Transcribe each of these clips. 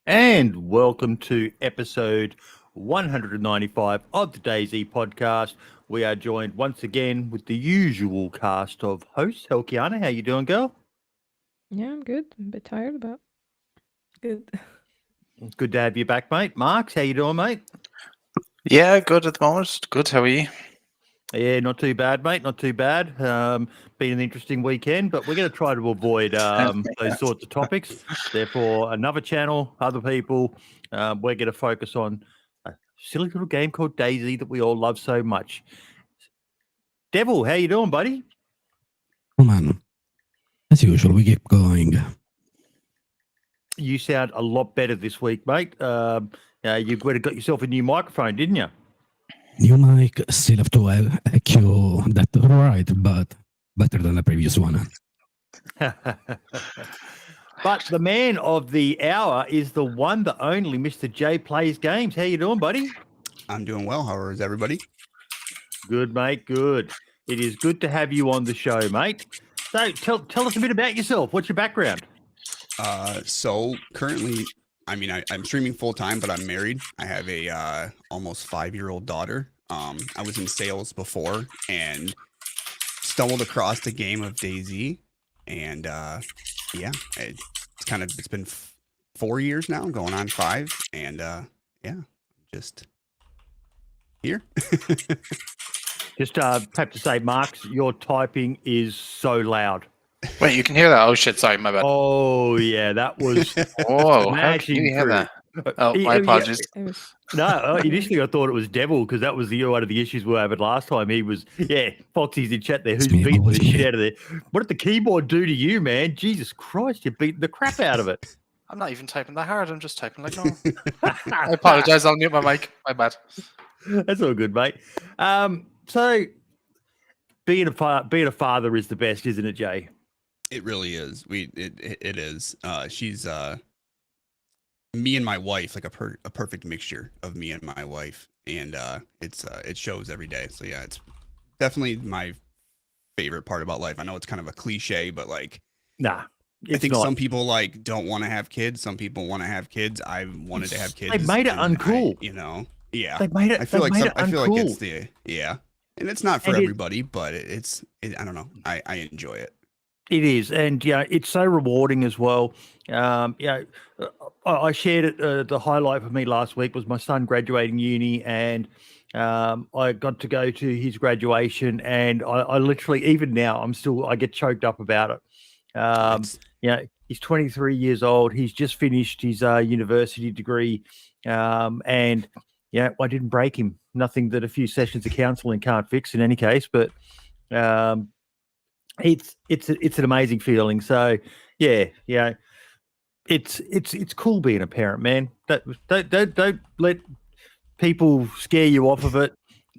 And welcome to episode 195 of the DayZ podcast. We are joined once again with the usual cast of hosts. Helkiana, how you doing, girl? Yeah, I'm good. I'm a bit tired, but good. Good to have you back, mate. Marks, how you doing, mate? Yeah, good at the moment. Good. How are you? Yeah, not too bad, mate. Not too bad. Been an interesting weekend, but we're going to try to avoid those sorts of topics. Therefore, another channel, other people. We're going to focus on a silly little game called DayZ that we all love so much. Devil, how you doing, buddy? Oh man, as usual, we keep going. You sound a lot better this week, mate. You got yourself a new microphone, didn't you? New mic, still have to echo that right, but better than the previous one. But the man of the hour is the one, the only Mr. JPlayZGames. How you doing, buddy? I'm doing well. How is everybody? Good, mate. Good. It is good to have you on the show, mate. So tell us a bit about yourself. What's your background? So currently, I'm streaming full time, but I'm married. I have a almost 5-year-old daughter. I was in sales before and stumbled across the game of DayZ, and yeah, it's been 4 years now, going on 5, and yeah, just here. Just have to say, Marks, your typing is so loud. Wait, you can hear that? Oh shit! Sorry, my bad. Oh yeah, that was. Oh, how can you hear that? Oh, my apologies. No, initially I thought it was Devil because that was one of the issues we had last time. He was, Foxy's in chat there. Who's beating the shit out of there? What did the keyboard do to you, man? Jesus Christ, you beat the crap out of it. I'm not even typing that hard. I'm just typing like normal. I apologize. I'll mute my mic. My bad. That's all good, mate. So being a father is the best, isn't it, Jay? It really is. It is. She's me and my wife, like a perfect mixture of me and my wife, and it shows every day. So yeah, it's definitely my favorite part about life. I know it's kind of a cliche, but like, nah, I think some people like don't want to have kids. Some people want to have kids. I wanted to have kids. They made it uncool. Yeah. They made it. I feel like uncool. it's and it's not for everybody, but it's I don't know. I enjoy it. It is, and it's so rewarding as well. I shared it. The highlight for me last week was my son graduating uni, and I got to go to his graduation. And I literally, even now, I get choked up about it. He's 23 years old. He's just finished his university degree, and I didn't break him. Nothing that a few sessions of counselling can't fix. In any case, but. It's an amazing feeling. So it's cool being a parent, man. Don't let people scare you off of it.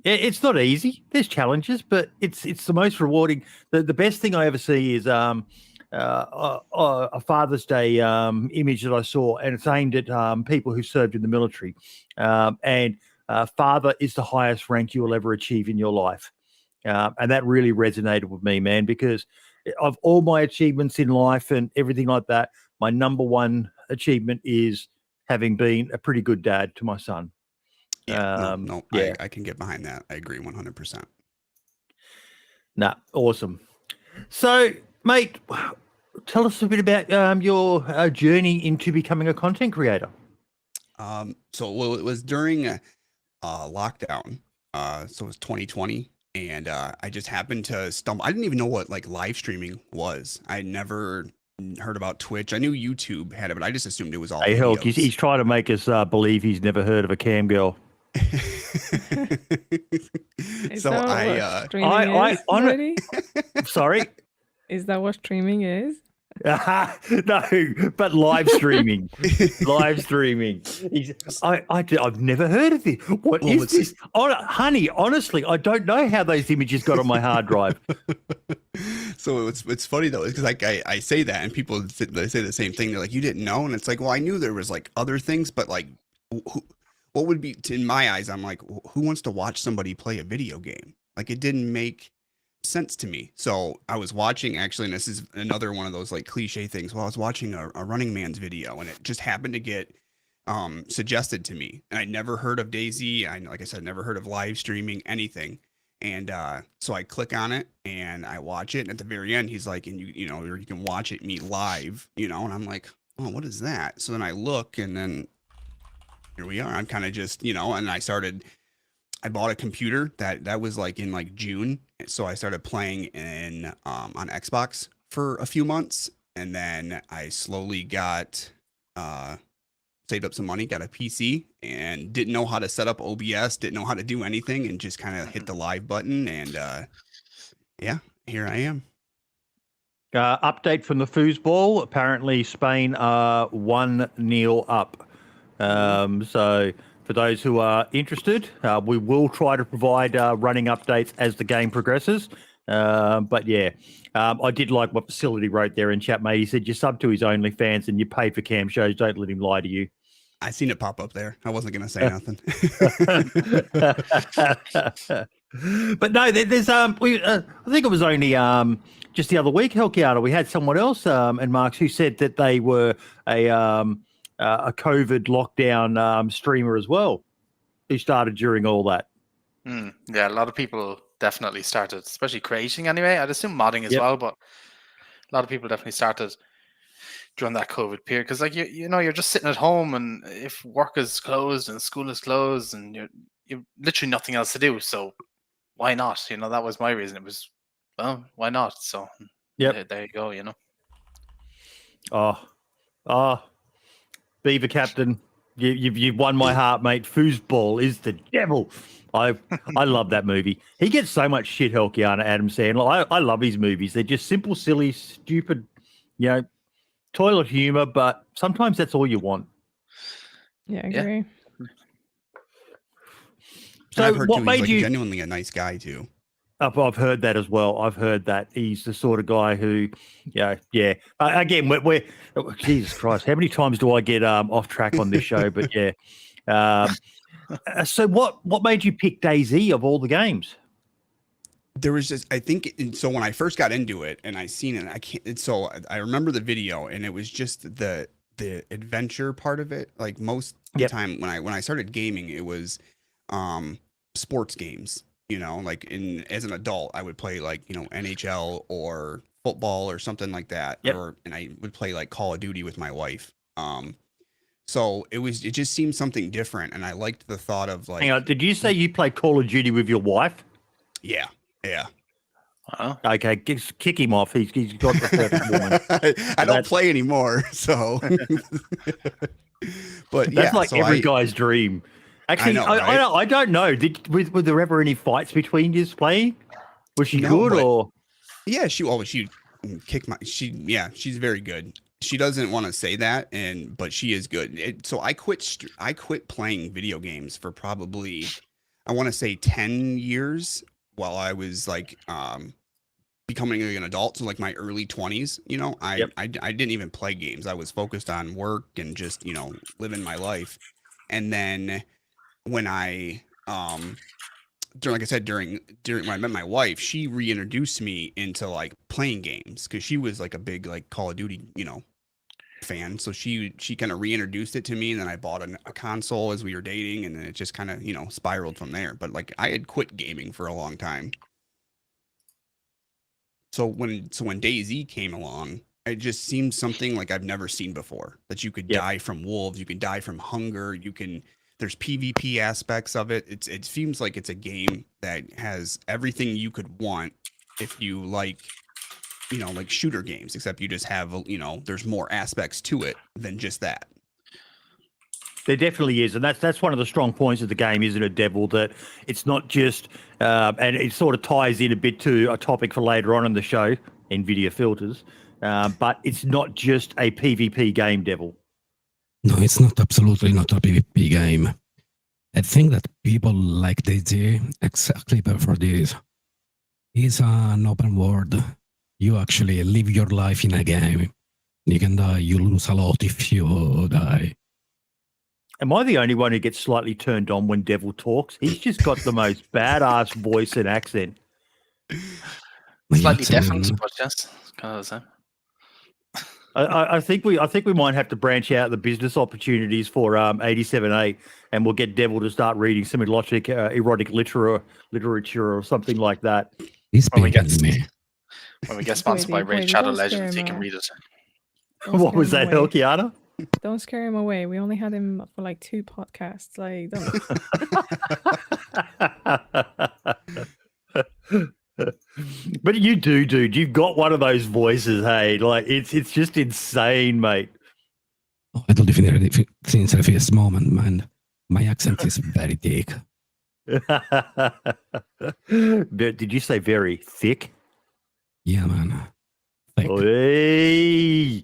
It's not easy. There's challenges, but it's the most rewarding. The best thing I ever see is a Father's Day image that I saw, and it's aimed at people who served in the military. And father is the highest rank you will ever achieve in your life. And that really resonated with me, man, because of all my achievements in life and everything like that, my number one achievement is having been a pretty good dad to my son. I can get behind that. I agree 100%. Nah, awesome. So, mate, tell us a bit about your journey into becoming a content creator. It was during lockdown. So it was 2020. And I just happened to stumble. I didn't even know what like live streaming was. I never heard about Twitch. I knew YouTube had it, but I just assumed it was all. Hey, Hulk, he's trying to make us believe he's never heard of a cam girl. So Sorry. Is that what streaming is? No, but live streaming. I've never heard of it. What is this? Honey, honestly, I don't know how those images got on my hard drive. So it's funny though, because like I say that and people they say the same thing. They're like, you didn't know, and it's like, well, I knew there was like other things, but like, what would be in my eyes? I'm like, who wants to watch somebody play a video game? Like, it didn't make sense to me. So I was watching, actually, and this is another one of those like cliche things. Well, I was watching a Running Man's video, and it just happened to get suggested to me, and I never heard of DayZ. Like I said, never heard of live streaming anything. And so I click on it and I watch it. And at the very end, he's like, and you can watch it me live, and I'm like, oh, what is that? So then I look, and then here we are. I'm kind of just, and I bought a computer that was like in like June. So I started playing on Xbox for a few months. And then I slowly got, saved up some money, got a PC, and didn't know how to set up OBS, didn't know how to do anything, and just kind of hit the live button. And yeah, here I am. Update from the foosball. Apparently, Spain are 1-0 up. So for those who are interested, we will try to provide running updates as the game progresses. But yeah, I did like what Facility wrote there in chat, mate. He said you sub to his OnlyFans and you pay for cam shows. Don't let him lie to you. I seen it pop up there. I wasn't gonna say nothing. But no, there's I think it was only just the other week, Helkiata, we had someone else and Marks who said that they were a COVID lockdown streamer as well, who started during all that. Yeah, a lot of people definitely started, especially creating anyway. I'd assume modding as well, but a lot of people definitely started during that COVID period because, like, you're just sitting at home, and if work is closed and school is closed, and you're literally nothing else to do, so why not? That was my reason. It was, well, why not? So there you go. Beaver Captain, you've won my heart, mate. Foosball is the devil. I love that movie. He gets so much shit, Helkiana, Adam Sandler. I love his movies. They're just simple, silly, stupid, toilet humor, but sometimes that's all you want. Yeah, I agree. So I've heard what made you genuinely a nice guy too? I've heard that as well. I've heard that he's the sort of guy who, again, we're Jesus Christ, how many times do I get off track on this show? But yeah. So what made you pick DayZ of all the games? There was just, I think, so when I first got into it and I seen it, so I remember the video, and it was just the adventure part of it. Like most of the time when I started gaming, it was sports games. Like as an adult, I would play like NHL or football or something like that, and I would play like Call of Duty with my wife. So it just seemed something different, and I liked the thought of like. Hang on, did you say you play Call of Duty with your wife? Yeah. Okay, kick him off. He's got the perfect woman. I don't play anymore, so. But that's like every guy's dream. Actually, I don't know. Were there ever any fights between you playing? Was she good or? Yeah, she kicked my. She's very good. She doesn't want to say that, but she is good. So I quit playing video games for probably, I want to say 10 years while I was like becoming an adult. So like my early 20s, I didn't even play games. I was focused on work and just, living my life. And then when I like I said, during when I met my wife, she reintroduced me into like playing games because she was like a big like Call of Duty, fan. So she kind of reintroduced it to me, and then I bought a console as we were dating, and then it just kind of spiraled from there. But like I had quit gaming for a long time. So when DayZ came along, it just seemed something like I've never seen before. That you could die from wolves, you can die from hunger, there's PvP aspects of it. It seems like it's a game that has everything you could want if you like like shooter games, except you just have, there's more aspects to it than just that. There definitely is. And that's one of the strong points of the game, isn't it, Devil? That it's not just, and it sort of ties in a bit to a topic for later on in the show, Nvidia filters, but it's not just a PvP game, Devil. No, it's not, absolutely not a PvP game. I think that people like DayZ exactly for this. It's an open world. You actually live your life in a game. You can die, you lose a lot if you die. Am I the only one who gets slightly turned on when Devil talks? He's just got the most badass voice and accent. Slightly different, but yes, kind of the same. I think we might have to branch out the business opportunities for 87A, and we'll get Devil to start reading some erotic literature or something like that. He's When we get picking me. when we get sponsored by Boydie, Raid Boydie, Shadow don't scare Legends, he him, can read it. Don't What scare was him that, away. Helkiana? Don't scare him away. We only had him for like 2 podcasts. Like, don't. But you do, dude. You've got one of those voices, hey. Like it's just insane, mate. Oh, I don't definitely since the first moment, man. My accent is very thick. Did you say very thick? Yeah, man. Thick. Oy.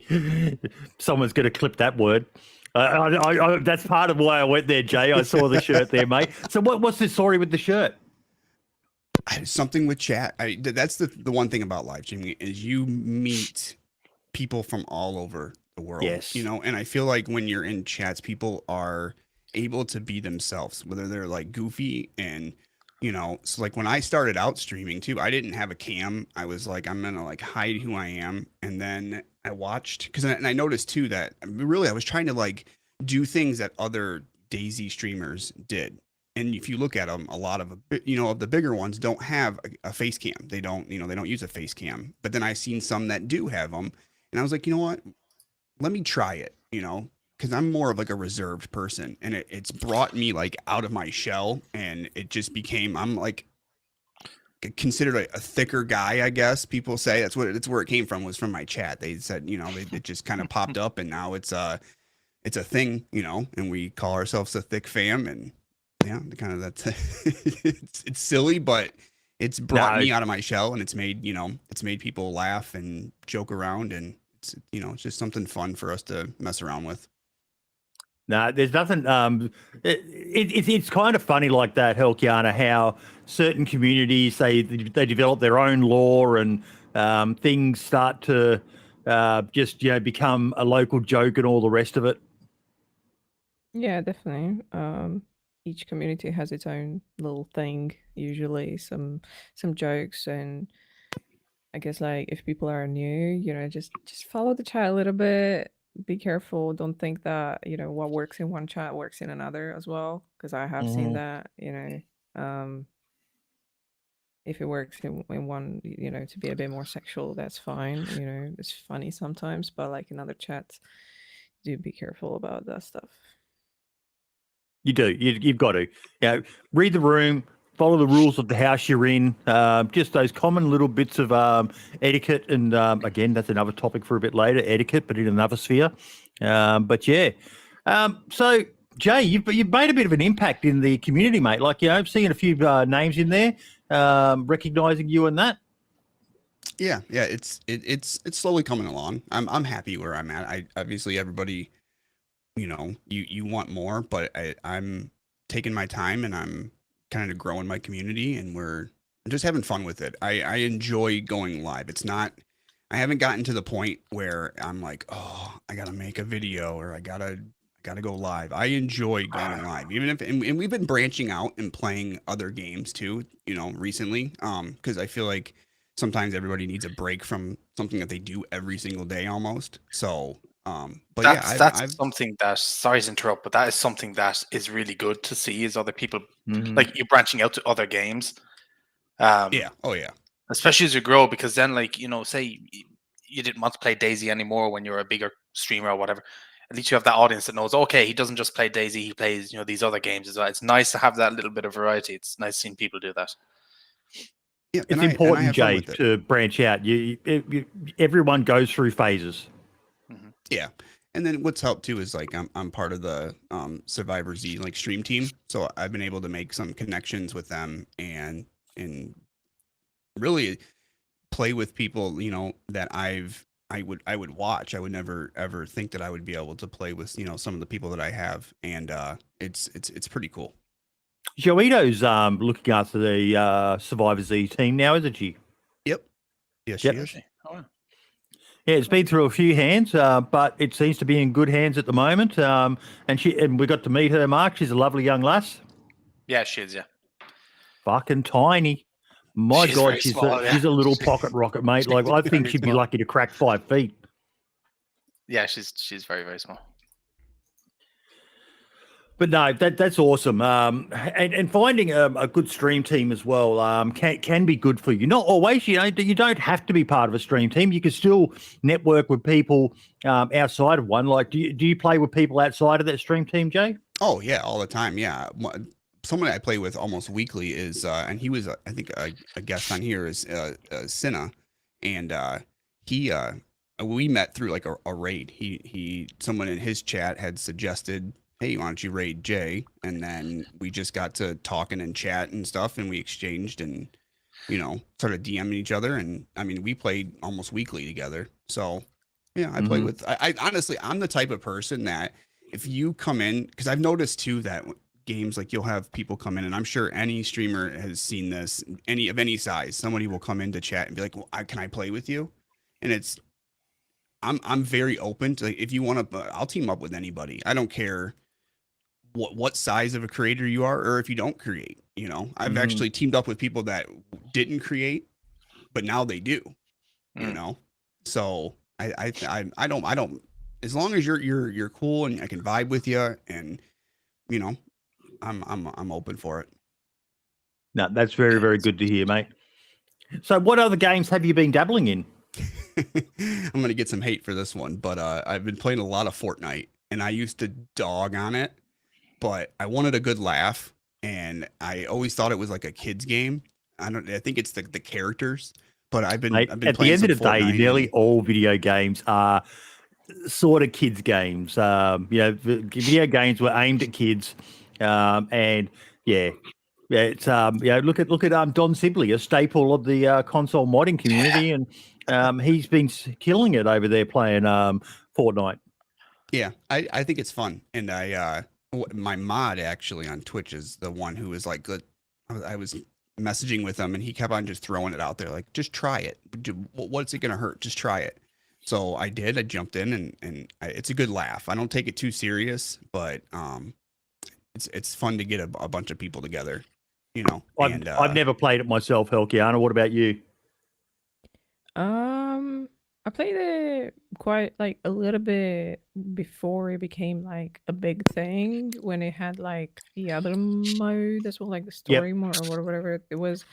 Someone's going to clip that word. That's part of why I went there, Jay. I saw the shirt there, mate. So what's the story with the shirt? Something with chat. That's the one thing about live streaming is you meet people from all over the world. Yes. You know, and I feel like when you're in chats, people are able to be themselves, whether they're like goofy and, you know, so like when I started out streaming too, I didn't have a cam. I was like, I'm gonna like hide who I am. And then I watched and I noticed too that really I was trying to like do things that other DayZ streamers did. And if you look at them, a lot of of the bigger ones don't have a face cam. They don't use a face cam. But then I've seen some that do have them, and I was like, you know what? Let me try it. Because I'm more of like a reserved person, and it's brought me like out of my shell, and it just became I'm like considered a thicker guy, I guess people say. That's where it came from, was from my chat. They said it just kind of popped up, and now it's a thing, and we call ourselves the Thick Fam, and yeah, kind of that's it's silly, but it's brought me out of my shell, and it's made people laugh and joke around, and it's just something fun for us to mess around with. No, there's nothing. It's kind of funny like that, Helkiana, how certain communities they develop their own lore, and things start to just become a local joke and all the rest of it. Yeah, definitely. Each community has its own little thing, usually some jokes, and I guess like if people are new, just follow the chat a little bit. Be careful. Don't think that what works in one chat works in another as well, because I have seen that. If it works in one, to be a bit more sexual, that's fine. It's funny sometimes, but like in other chats, do be careful about that stuff. You do. You've got to. Read the room, follow the rules of the house you're in. Just those common little bits of etiquette, and again, that's another topic for a bit later. Etiquette, but in another sphere. But yeah. So Jay, you've made a bit of an impact in the community, mate. Like I've seen a few names in there, recognizing you and that. Yeah. It's slowly coming along. I'm happy where I'm at. Obviously everybody. You want more, but I'm taking my time, and I'm kind of growing my community, and I'm just having fun with it. I enjoy going live. I haven't gotten to the point where I'm like, oh, I gotta make a video, or I gotta go live. I enjoy going live, even if, and we've been branching out and playing other games too, recently. Because I feel like sometimes everybody needs a break from something that they do every single day almost. So, but that's something that, sorry to interrupt, but that is something that is really good to see, is other people like you branching out to other games. Yeah. Oh yeah. Especially as you grow, because then say you didn't want to play DayZ anymore when you're a bigger streamer or whatever. At least you have that audience that knows, okay, he doesn't just play DayZ, he plays these other games as well. It's nice to have that little bit of variety. It's nice seeing people do that. Yeah, it's important, Jay, to branch out. Everyone goes through phases. Yeah. And then what's helped too is like I'm part of the Survivor Z like stream team, so I've been able to make some connections with them and really play with people that I would watch. I would never ever think that I would be able to play with some of the people that I have, and it's pretty cool. Joito's looking after the Survivor Z team now, isn't she? Yep. Yes, she is. Oh. Yeah, it's been through a few hands, but it seems to be in good hands at the moment. And we got to meet her, Mark. She's a lovely young lass. Yeah, she is. Yeah. Fucking tiny. My God, she's a little pocket rocket, mate. Like I think she'd be lucky to crack 5 feet. Yeah, she's very, very small. But no, that's awesome. And finding a good stream team as well can be good for you. Not always, you don't have to be part of a stream team. You can still network with people outside of one. Like, do you play with people outside of that stream team, Jay? Oh yeah, all the time. Yeah, someone I play with almost weekly is, and he was, I think, a guest on here is Cinna, and he we met through like a raid. Someone in his chat had suggested, hey, why don't you raid Jay? And then we just got to talking and chat and stuff, and we exchanged and started DMing each other. And I mean, we played almost weekly together. So yeah, I play with. I honestly, I'm the type of person that if you come in, because I've noticed too that games like you'll have people come in, and I'm sure any streamer has seen this, any size, somebody will come in to chat and be like, well, can I play with you? And I'm very open to, like, if you want to, I'll team up with anybody. I don't care what size of a creator you are, or if you don't create. I've actually teamed up with people that didn't create, but now they do. So I don't. As long as you're cool and I can vibe with you, and I'm open for it. No, that's very, very good to hear, mate. So what other games have you been dabbling in? I'm going to get some hate for this one, but I've been playing a lot of Fortnite, and I used to dog on it, but I wanted a good laugh, and I always thought it was like a kid's game. I think it's the characters, but I've been Mate, playing at the end of the day, Fortnite nearly all video games are sort of kids games. Video games were aimed at kids, and it's look at Don Sibley, a staple of the console modding community, and he's been killing it over there playing Fortnite. Yeah, I think it's fun, and my mod actually on Twitch is the one who was like good. I was messaging with him, and he kept on just throwing it out there, like, just try it. What's it gonna hurt? Just try it. So I did. I jumped in, and it's a good laugh. I don't take it too serious, but it's fun to get a bunch of people together. I've never played it myself, Helkiana. What about you? I played it quite like a little bit before it became like a big thing, when it had like the other mode as well, like the story mode or whatever it was.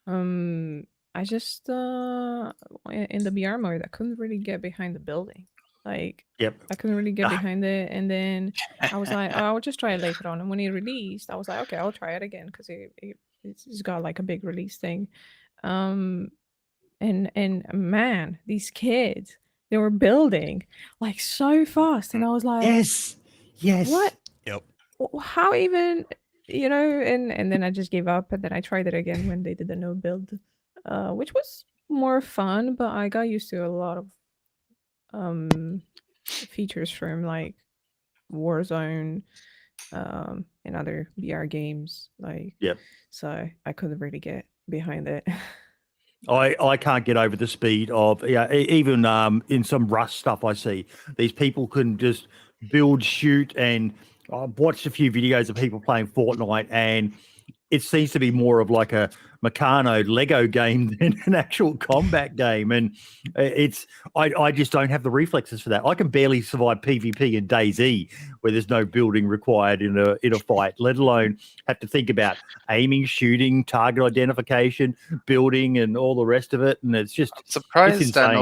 I just in the BR mode, I couldn't really get behind the building. Like, I couldn't really get behind it, and then I was like, oh, I'll just try it later on. And when it released, I was like, okay, I'll try it again, because it's got like a big release thing. And man, these kids, they were building like so fast, and I was like, yes, what? Yep. How even, and then I just gave up, and then I tried it again when they did the no build, which was more fun, but I got used to a lot of features from like Warzone and other VR games, so I couldn't really get behind it. I can't get over the speed of even in some Rust stuff I see. These people can just build, shoot, and I've watched a few videos of people playing Fortnite, and it seems to be more of like a Meccano Lego game than an actual combat game. And I just don't have the reflexes for that. I can barely survive PvP in DayZ, where there's no building required in a fight, let alone have to think about aiming, shooting, target identification, building, and all the rest of it. And it's just surprised that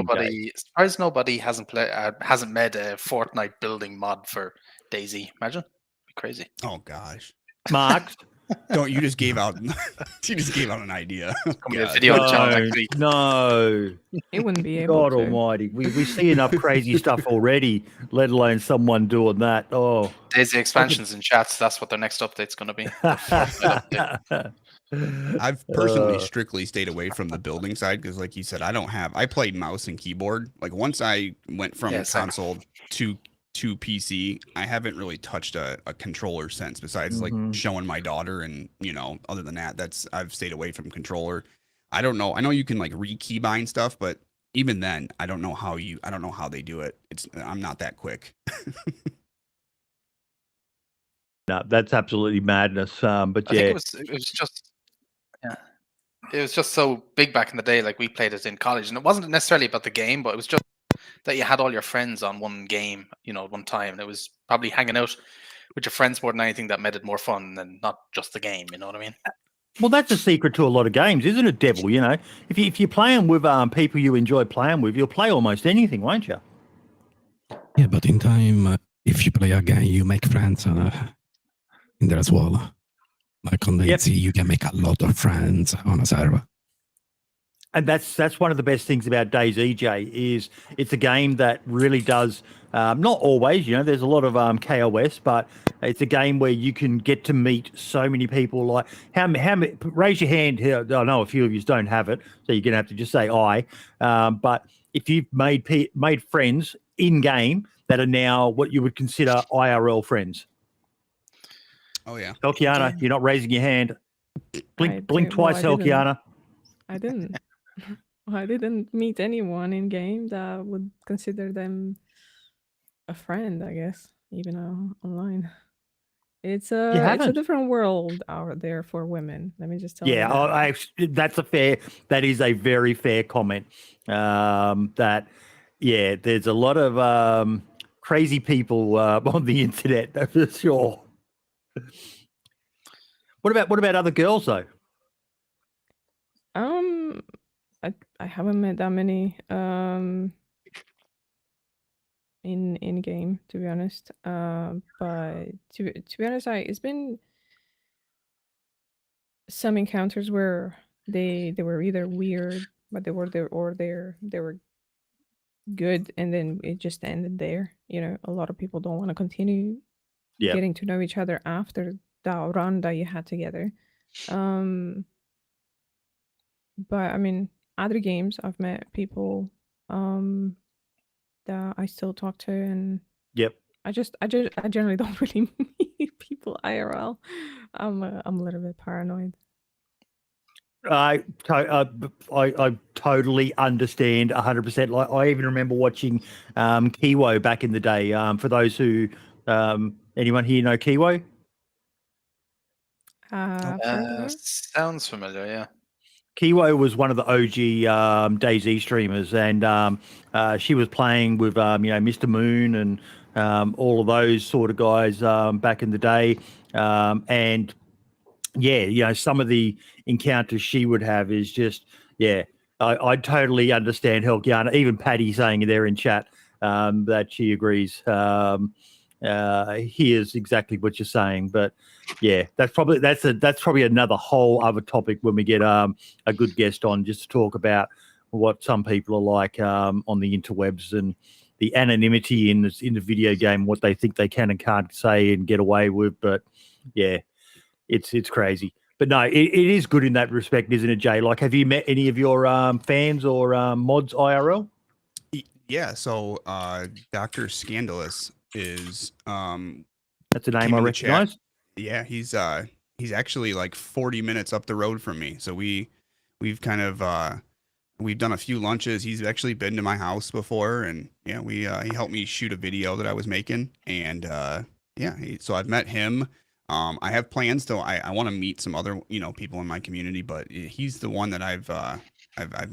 nobody hasn't made a Fortnite building mod for DayZ. Imagine, be crazy. Oh gosh, Mark. Don't, you just gave out an idea. No, it wouldn't be able God to. almighty, we see enough crazy stuff already, let alone someone doing that. Oh, DayZ expansions and chats, that's what their next update's going to be. I've personally strictly stayed away from the building side, because like you said, I played mouse and keyboard. Like, once I went from console to PC, I haven't really touched a controller since, besides like showing my daughter, and other than that, I've stayed away from controller. I don't know. I know you can like re-keybind stuff, but even then, I don't know how they do it. I'm not that quick. No, that's absolutely madness. But I think it was just so big back in the day. Like, we played it in college, and it wasn't necessarily about the game, but it was just that you had all your friends on one game, at one time. And it was probably hanging out with your friends more than anything that made it more fun than not just the game. You know what I mean? Well, that's a secret to a lot of games, isn't it, Devil? If you're playing with people you enjoy playing with, you'll play almost anything, won't you? Yeah, but in time, if you play a game, you make friends in there as well. Like on DayZ, you can make a lot of friends on a server. And that's one of the best things about DayZ, Jay, is it's a game that really does, not always, there's a lot of KOS, but it's a game where you can get to meet so many people. Like, how many, raise your hand here. I know a few of you don't have it, so you're going to have to just say I. But if you've made friends in-game that are now what you would consider IRL friends. Oh, yeah. Helkiana, you're not raising your hand. Blink twice, Helkiana. I didn't. I didn't meet anyone in game that would consider them a friend, I guess, even online. It's a different world out there for women. Let me just tell you. Yeah, that is a very fair comment. There's a lot of crazy people on the internet, that's for sure. What about other girls though? I haven't met that many in game, to be honest. But to be honest, it's been some encounters where they were either weird, but they were there, or they were good, and then it just ended there. A lot of people don't want to continue getting to know each other after that run that you had together. But I mean, other games I've met people that I still talk to, and I generally don't really meet people IRL. I'm a little bit paranoid. I totally understand 100%. Like, I even remember watching Kiwo back in the day. For those who anyone here know Kiwo? Sounds familiar, yeah. Kiwo was one of the OG DayZ streamers, and she was playing with Mr. Moon and all of those sort of guys back in the day. And some of the encounters she would have is just I totally understand Helkiana. Even Patty saying there in chat that she agrees. Hears exactly what you're saying, but that's probably another whole other topic when we get a good guest on, just to talk about what some people are like on the interwebs and the anonymity in the video game, what they think they can and can't say and get away with. But it's crazy. But no, it is good in that respect, isn't it, Jay? Like, have you met any of your fans or mods IRL? Yeah, so Dr. Scandalous is that's a name I recognize. Yeah, he's actually like 40 minutes up the road from me. So we've kind of we've done a few lunches. He's actually been to my house before, and he helped me shoot a video that I was making, and so I've met him. I have plans to I want to meet some other people in my community, but he's the one that I've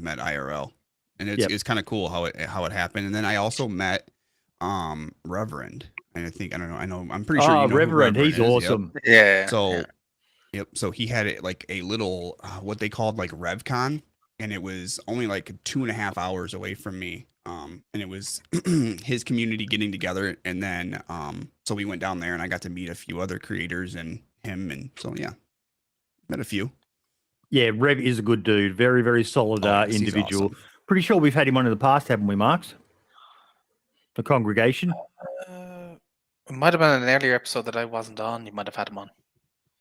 met IRL, and it's kind of cool how it happened. And then I also met Reverend, and I'm pretty sure you know Reverend, he's awesome. Yep. So he had like a little what they called like RevCon, and it was only like 2.5 hours away from me. And it was his community getting together, and then so we went down there, and I got to meet a few other creators and him, and so met a few. Yeah, Rev is a good dude, very very solid individual. Awesome. Pretty sure we've had him on in the past, haven't we, Marks? The congregation. It might have been an earlier episode that I wasn't on. You might have had him on.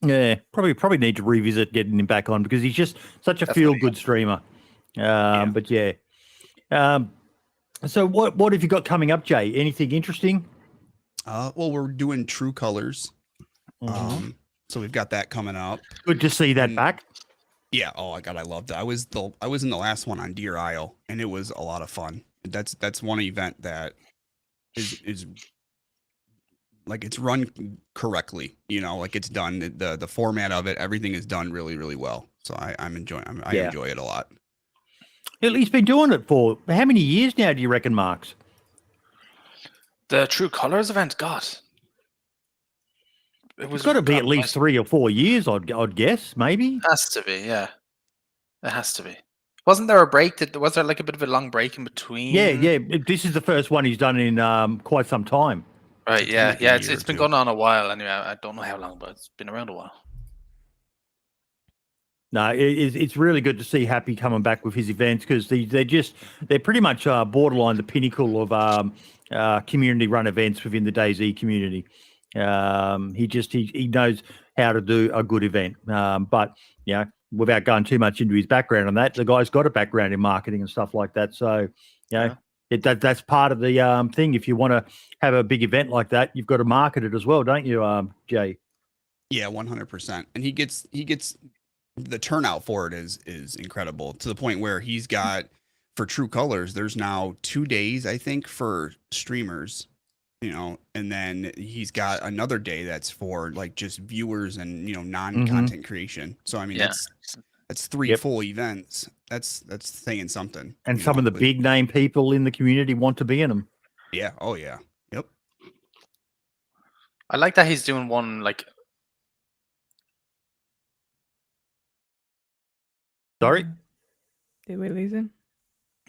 Yeah, probably need to revisit getting him back on, because he's just such a feel-good streamer. But so what have you got coming up, Jay? Anything interesting? Well, we're doing True Colors. So we've got that coming up. Good to see that back. Yeah. Oh my God, I loved it. I was in the last one on Deer Isle, and it was a lot of fun. That's one event that is like, it's run correctly. Like, it's done. The format of it, everything is done really, really well. So I'm enjoying. I enjoy it a lot. He's been doing it for how many years now, do you reckon, Marks? The True Colors event, God. It's got to be at least 3 or 4 years, I'd guess, maybe. Has to be, yeah. It has to be. Wasn't there a break? Was there like a bit of a long break in between? Yeah. This is the first one he's done in quite some time. Right, It's been like a yeah. year It's or been two. going on a while anyway. I don't know how long, but it's been around a while. No, it's really good to see Happy coming back with his events because they're pretty much borderline the pinnacle of community run events within the DayZ community. He knows how to do a good event. But without going too much into his background on that, the guy's got a background in marketing and stuff like that. So that's part of the thing. If you want to have a big event like that, you've got to market it as well, don't you, Jay? Yeah, 100%. And he gets the turnout for it is incredible, to the point where he's got, for True Colors, there's now 2 days, I think, for streamers, and then he's got another day that's for like just viewers and non-content creation. So I mean that's 3 full events. That's saying something. And some of the big name people in the community want to be in them. Yeah. Oh yeah. Yep. I like that he's doing one like. Sorry? Did we listen?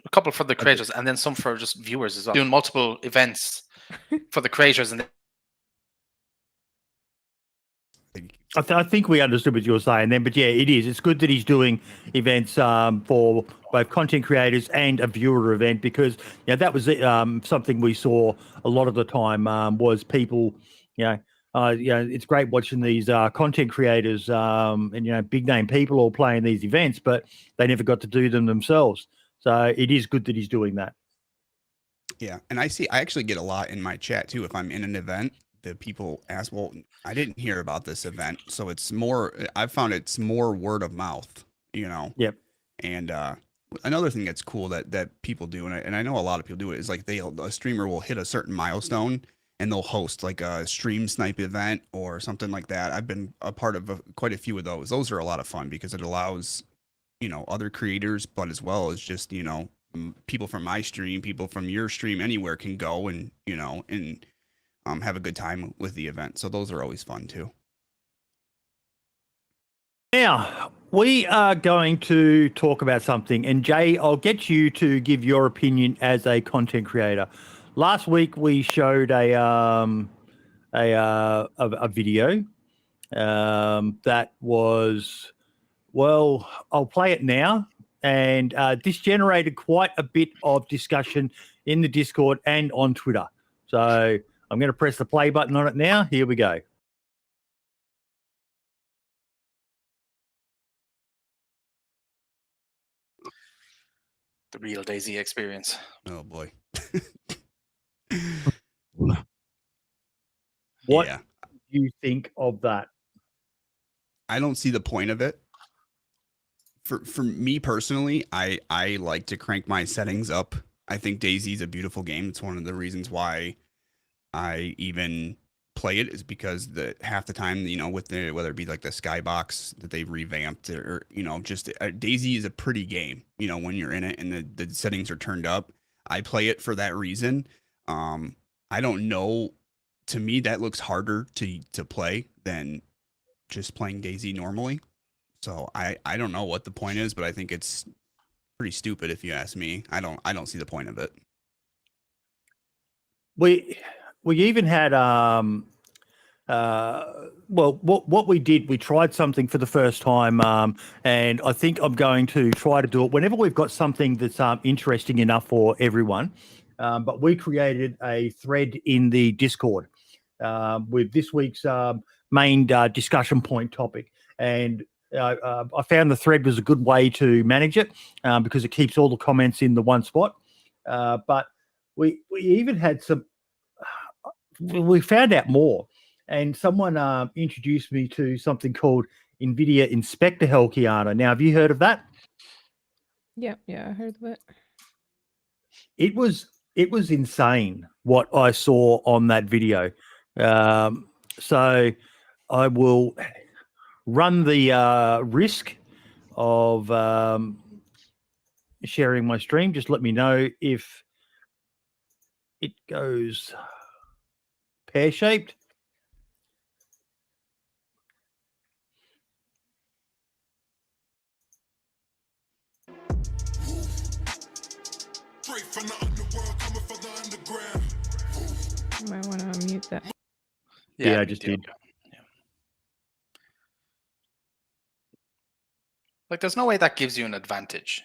A couple for the creators and then some for just viewers as well. Doing multiple events for the creators and. I think we understood what you were saying then, but yeah, it is. It's good that he's doing events for both content creators and a viewer event because that was something we saw a lot of the time was people, it's great watching these content creators and big name people all playing these events, but they never got to do them themselves. So it is good that he's doing that. Yeah, and I actually get a lot in my chat too if I'm in an event. The people ask, well, I didn't hear about this event. So I've found it's more word of mouth, Yep. And another thing that's cool that people do, and I know a lot of people do it, is like a streamer will hit a certain milestone and they'll host like a stream snipe event or something like that. I've been a part of quite a few of those. Those are a lot of fun because it allows, other creators, but as well as just, people from my stream, people from your stream, anywhere can go and, have a good time with the event. So those are always fun too. Now, we are going to talk about something. And Jay, I'll get you to give your opinion as a content creator. Last week, we showed a video that was, well, I'll play it now. And this generated quite a bit of discussion in the Discord and on Twitter. So I'm going to press the play button on it now. Here we go. The real DayZ experience. Oh boy. What do you think of that? I don't see the point of it. For me personally, I like to crank my settings up. I think DayZ is a beautiful game. It's one of the reasons why I even play it, is because half the time, with whether it be like the skybox that they've revamped or just DayZ is a pretty game, when you're in it and the settings are turned up. I play it for that reason. I don't know. To me, that looks harder to play than just playing DayZ normally. So I don't know what the point is, but I think it's pretty stupid if you ask me. I don't see the point of it. We even had what we did, we tried something for the first time, and I think I'm going to try to do it whenever we've got something that's interesting enough for everyone. But we created a thread in the Discord with this week's main discussion point topic, and I found the thread was a good way to manage it because it keeps all the comments in the one spot. But we even had we found out more, and someone introduced me to something called Nvidia Inspector Helkiana. Now, have you heard of that? Yeah, I heard of it. It was insane what I saw on that video. So I will run the risk of sharing my stream. Just let me know if it goes pear-shaped. You might want to unmute that. Yeah, I me just too. did. Yeah. Like, there's no way that gives you an advantage.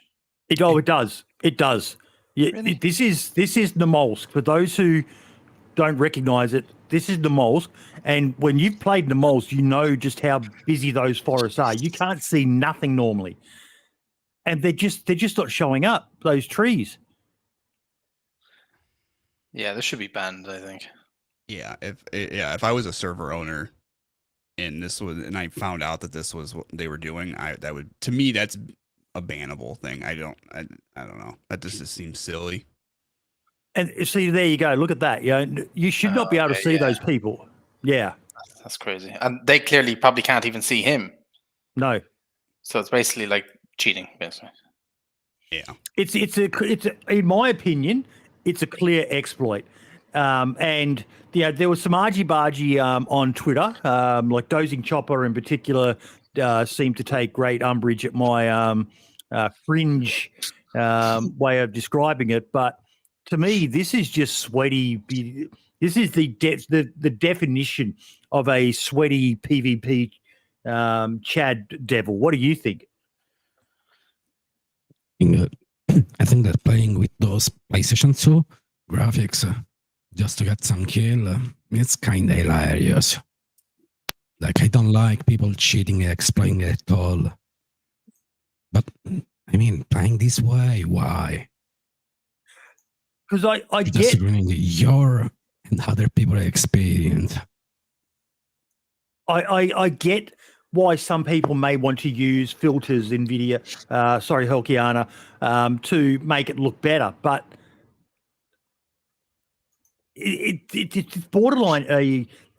It does. It does. Yeah, Really? this is the Molsk. For those who don't recognize it, this is the Molsk. And when you've played the Molsk, you know just how busy those forests are. You can't see nothing normally. And they're just not showing up, those trees. Yeah, this should be banned, I think. Yeah, if I was a server owner and I found out that this was what they were doing, that would, to me, that's a bannable thing. I don't know. That just seems silly. And see, there you go. Look at that. You should not be able to Okay, see yeah. those people. Yeah. That's crazy. And they clearly probably can't even see him. No. So it's basically like cheating, basically. Yeah. It's in my opinion, it's a clear exploit. And there was some argy-bargy on Twitter, like Dozing Chopper in particular seemed to take great umbrage at my fringe way of describing it. But to me, this is just sweaty. This is the definition of a sweaty PvP Chad devil. What do you think? I think that playing with those PlayStation 2 graphics just to get some kill, it's kind of hilarious. Like, I don't like people cheating and exploiting it at all. But, I mean, playing this way, why? Because I Just get ruining your and other people's experience. I get why some people may want to use filters, Nvidia, Helkiana, to make it look better, but it's borderline.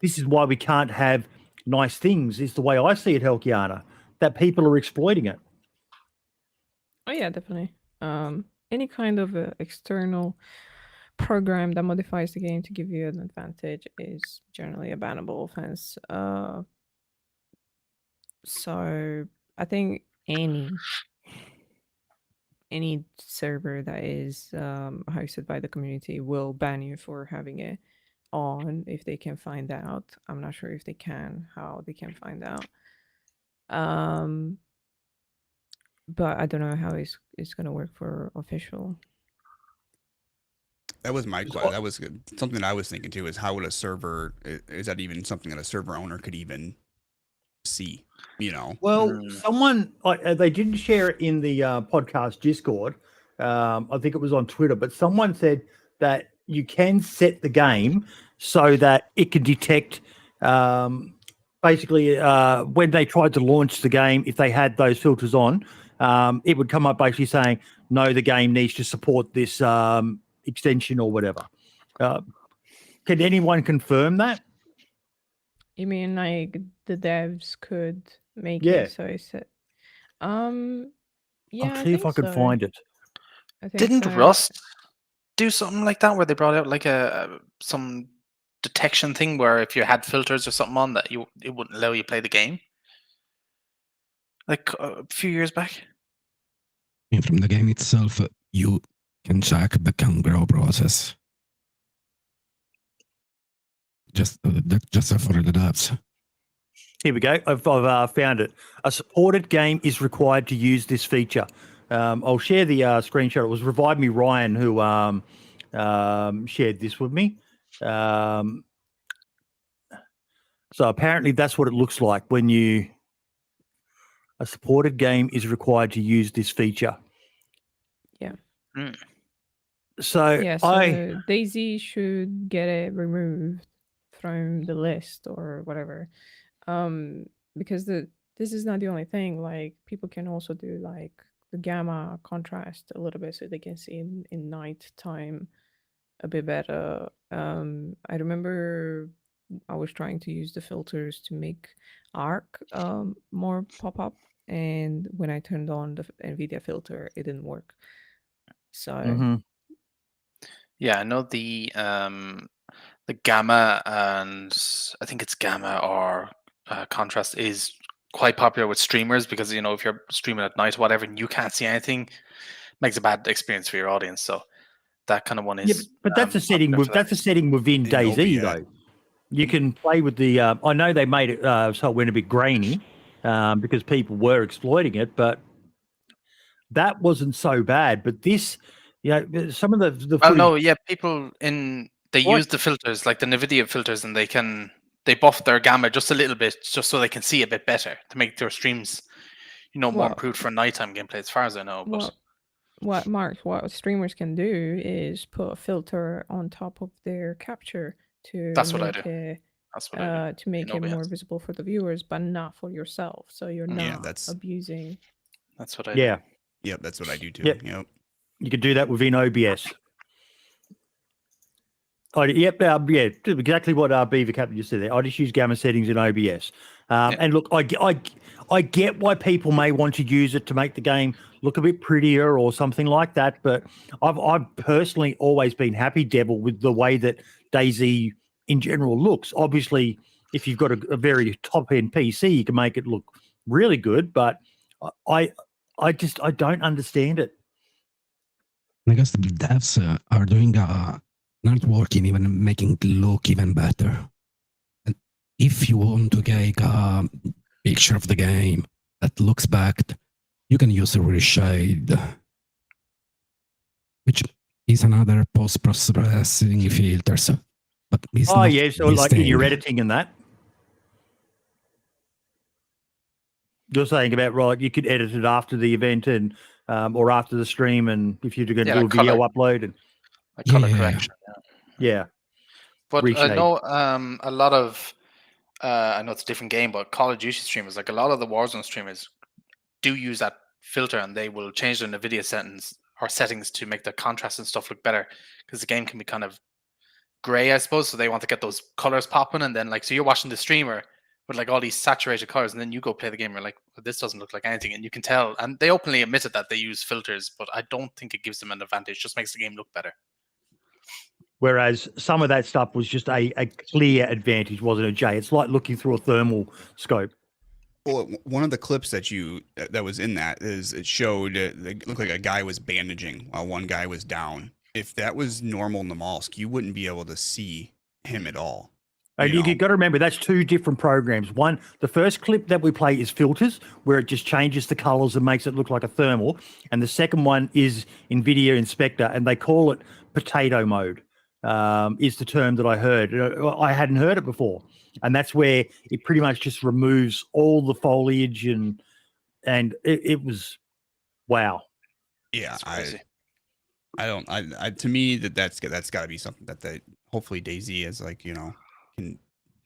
This is why we can't have nice things. Is the way I see it, Helkiana, that people are exploiting it. Oh yeah, definitely. Any kind of external program that modifies the game to give you an advantage is generally a bannable offense. So I think any server that is hosted by the community will ban you for having it on if they can find out. I'm not sure if they can, how they can find out. But I don't know how it's going to work for official. That was my question. That was something I was thinking too. Is how would a server? Is that even something that a server owner could even see? Well, someone they didn't share it in the podcast Discord. I think it was on Twitter, but someone said that you can set the game so that it can detect. Basically, when they tried to launch the game, if they had those filters on, it would come up basically saying, "No, the game needs to support this extension or whatever." Can anyone confirm that? You mean like the devs could make Yeah. it so it's yeah, I'll see if I can so. find it. I think Didn't so. Rust do something like that where they brought out like some detection thing where if you had filters or something on that it wouldn't allow you to play the game? Like a few years back. And from the game itself, you can check the can grow process. Just for the devs. Here we go. I've found it. A supported game is required to use this feature. I'll share the screenshot. It was Revive Me Ryan who shared this with me. So apparently that's what it looks like when a supported game is required to use this feature. Yeah. So yeah, so DayZ should get it removed from the list or whatever. Because this is not the only thing. Like, people can also do like the gamma contrast a little bit so they can see in night time a bit better. I remember I was trying to use the filters to make arc more pop up, and when I turned on the Nvidia filter, it didn't work. So Mhm. Yeah, I know the gamma, and I think it's gamma or contrast is quite popular with streamers because if you're streaming at night or whatever and you can't see anything, makes a bad experience for your audience. So that kind of one Yeah, is. but that's a setting popular for that. that's a setting within In DayZ OBS. though. You can play with the. I know they made it so it went a bit grainy because people were exploiting it, but that wasn't so bad. But this, some of the Well, footage. no, yeah, people they What? use the filters like the Nvidia filters, and they buff their gamma just a little bit, just so they can see a bit better to make their streams, more Well- improved for nighttime gameplay, as far as I know. But What streamers can do is put a filter on top of their capture to That's what I make do. it that's what I do. to make in it more OBS. visible for the viewers, but not for yourself. So you're Yeah, not that's- abusing. That's what I Yeah, do. Yep, that's what I do too. Yep. Yep. you could do that within OBS. Yep, yeah, exactly what Beaver Captain just said there. I just use gamma settings in OBS. Yeah. And look, I get why people may want to use it to make the game look a bit prettier or something like that, but I've personally always been happy, Devil, with the way that DayZ in general looks. Obviously, if you've got a very top-end PC, you can make it look really good, but I don't understand it. I guess the devs are doing not working, even making it look even better. And if you want to take a picture of the game that looks backed, you can use the reshade, which is another post-processing filters. But it's Oh, not yeah, so this like in your thing. editing and that? You're saying about, right, you could edit it after the event and or after the stream, and if you're going to Yeah, do a like video color. upload, and Like color Yeah. correction. yeah, But I Reshade. know a lot of I know it's a different game, but Call of Duty streamers, like a lot of the Warzone streamers, do use that filter, and they will change their Nvidia settings to make the contrast and stuff look better, because the game can be kind of gray, I suppose. So they want to get those colors popping, and then so you're watching the streamer with like all these saturated colors, and then you go play the game, and you're like, well, this doesn't look like anything, and you can tell. And they openly admitted that they use filters, but I don't think it gives them an advantage. It just makes the game look better. Whereas some of that stuff was just a clear advantage, wasn't it, Jay? It's like looking through a thermal scope. Well, one of the clips that was in that is it showed it looked like a guy was bandaging while one guy was down. If that was normal Namalsk, you wouldn't be able to see him at all. And you've got to remember, that's two different programs. One, the first clip that we play is filters, where it just changes the colors and makes it look like a thermal. And the second one is Nvidia Inspector, and they call it potato mode, is the term that I heard. I hadn't heard it before. And that's where it pretty much just removes all the foliage, and it was, wow. Yeah, It's crazy. I don't. I to me that's got to be something that hopefully DayZ is can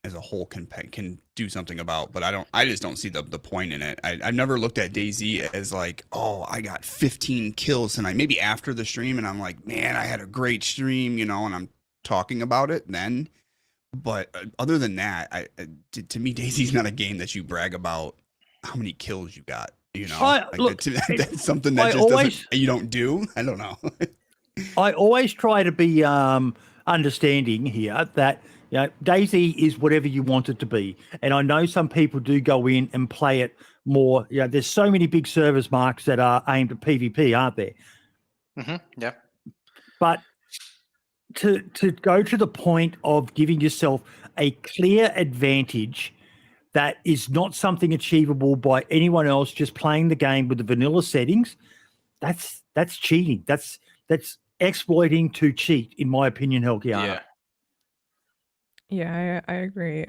as a whole can do something about. But I just don't see the point in it. I've never looked at DayZ as like, oh, I got 15 kills tonight. Maybe after the stream, and I'm like, man, I had a great stream, and I'm talking about it then. But other than that, to me, DayZ's not a game that you brag about how many kills you got. That's something that you don't do. I don't know. I always try to be understanding here that DayZ is whatever you want it to be, and I know some people do go in and play it more. There's so many big service marks that are aimed at PvP, aren't there? Mm-hmm. Yeah. But to go to the point of giving yourself a clear advantage that is not something achievable by anyone else just playing the game with the vanilla settings, that's cheating. That's exploiting to cheat, in my opinion, Helkiana. Yeah, I agree.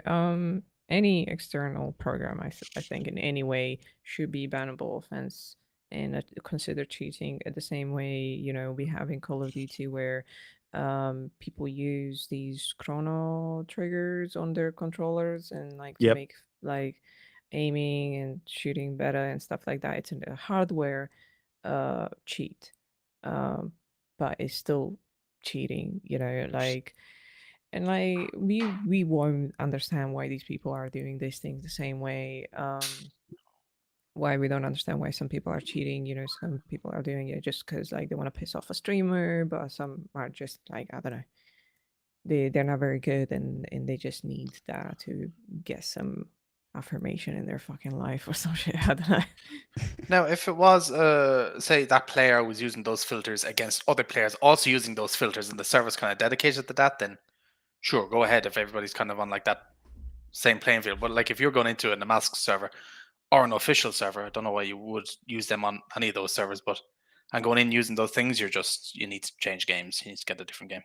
Any external program, I think, in any way should be bannable offense and considered cheating. The same way, we have in Call of Duty where people use these chrono triggers on their controllers and to make aiming and shooting better and stuff like that. It's a hardware cheat, but it's still cheating. And we won't understand why these people are doing these things the same way. Why we don't understand why some people are cheating. Some people are doing it just because they want to piss off a streamer, but some are just I don't know. they're not very good, and they just need that to get some affirmation in their fucking life or some shit. I don't know. Now, if it was, say, that player was using those filters against other players also using those filters, and the server's kind of dedicated to that, then sure, go ahead if everybody's kind of on like that same playing field. But like if you're going into a mask server or an official server, I don't know why you would use them on any of those servers, but and going in using those things, you need to change games. You need to get a different game.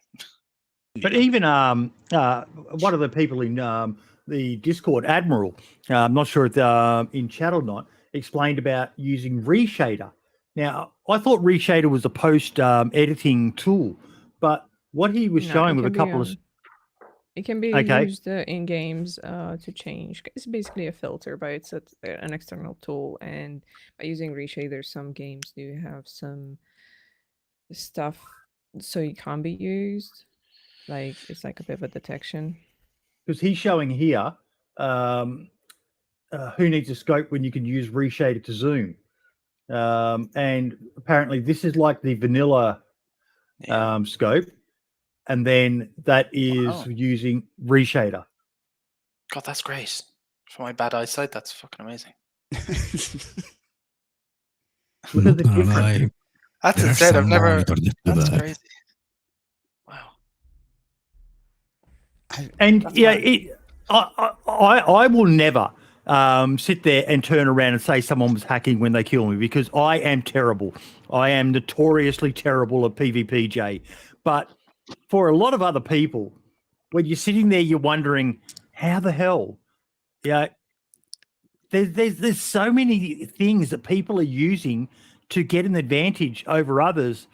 But even one of the people in the Discord, Admiral, I'm not sure if in chat or not, explained about using Reshader. Now, I thought Reshader was a post editing tool, but what he was No, showing it with a can be, couple of it can be Okay. used in games to change. It's basically a filter, but it's an external tool. And by using Reshader, some games do have some stuff so it can't be used. Like it's like a bit of a detection. because he's showing here who needs a scope when you can use Reshader to zoom. And apparently this is like the vanilla Yeah. scope, and then that is Wow. using Reshader. God, that's great. For my bad eyesight, that's fucking amazing. Look Not at the gonna difference. lie, That's there are insane. I've some never. monitors that do That's that. crazy. Wow. And That's yeah, mad. I will never sit there and turn around and say someone was hacking when they kill me, because I am terrible. I am notoriously terrible at PvPJ. But for a lot of other people, when you're sitting there, you're wondering how the hell, yeah. There's so many things that people are using to get an advantage over others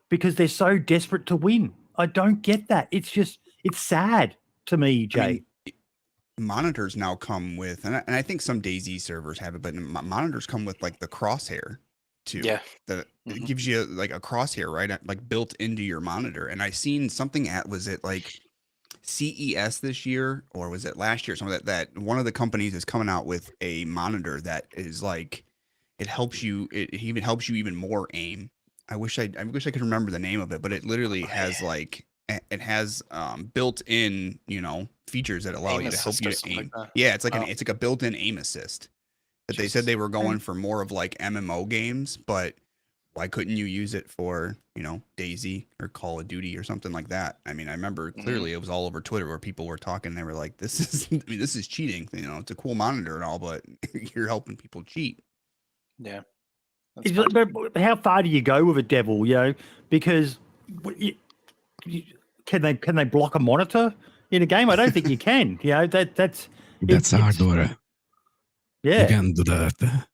because they're so desperate to win. I don't get that. It's sad to me, Jay. I mean, monitors now come with, and I think some DayZ servers have it, but monitors come with like the crosshair too. Yeah. That it gives you like a crosshair, right? Like built into your monitor. And I seen something was it like CES this year, or was it last year? Some of that one of the companies is coming out with a monitor that is like, it helps you. It even helps you even more aim. I wish I could remember the name of it, but it literally has like, it has built-in, features that allow Aim you to help assist you or to something aim. like that. Yeah, it's like Oh. it's like a built-in aim assist. But they said Jesus. they were going for more of like MMO games, but why couldn't you use it for, DayZ or Call of Duty or something like that? I mean, I remember clearly it was all over Twitter where people were talking. They were like, "This is cheating. It's a cool monitor and all, but you're helping people cheat." Yeah. That's It's- bad. but how far do you go with a devil? Because can they block a monitor in a game? I don't think you can. That's That's hardware. You yeah. can do that.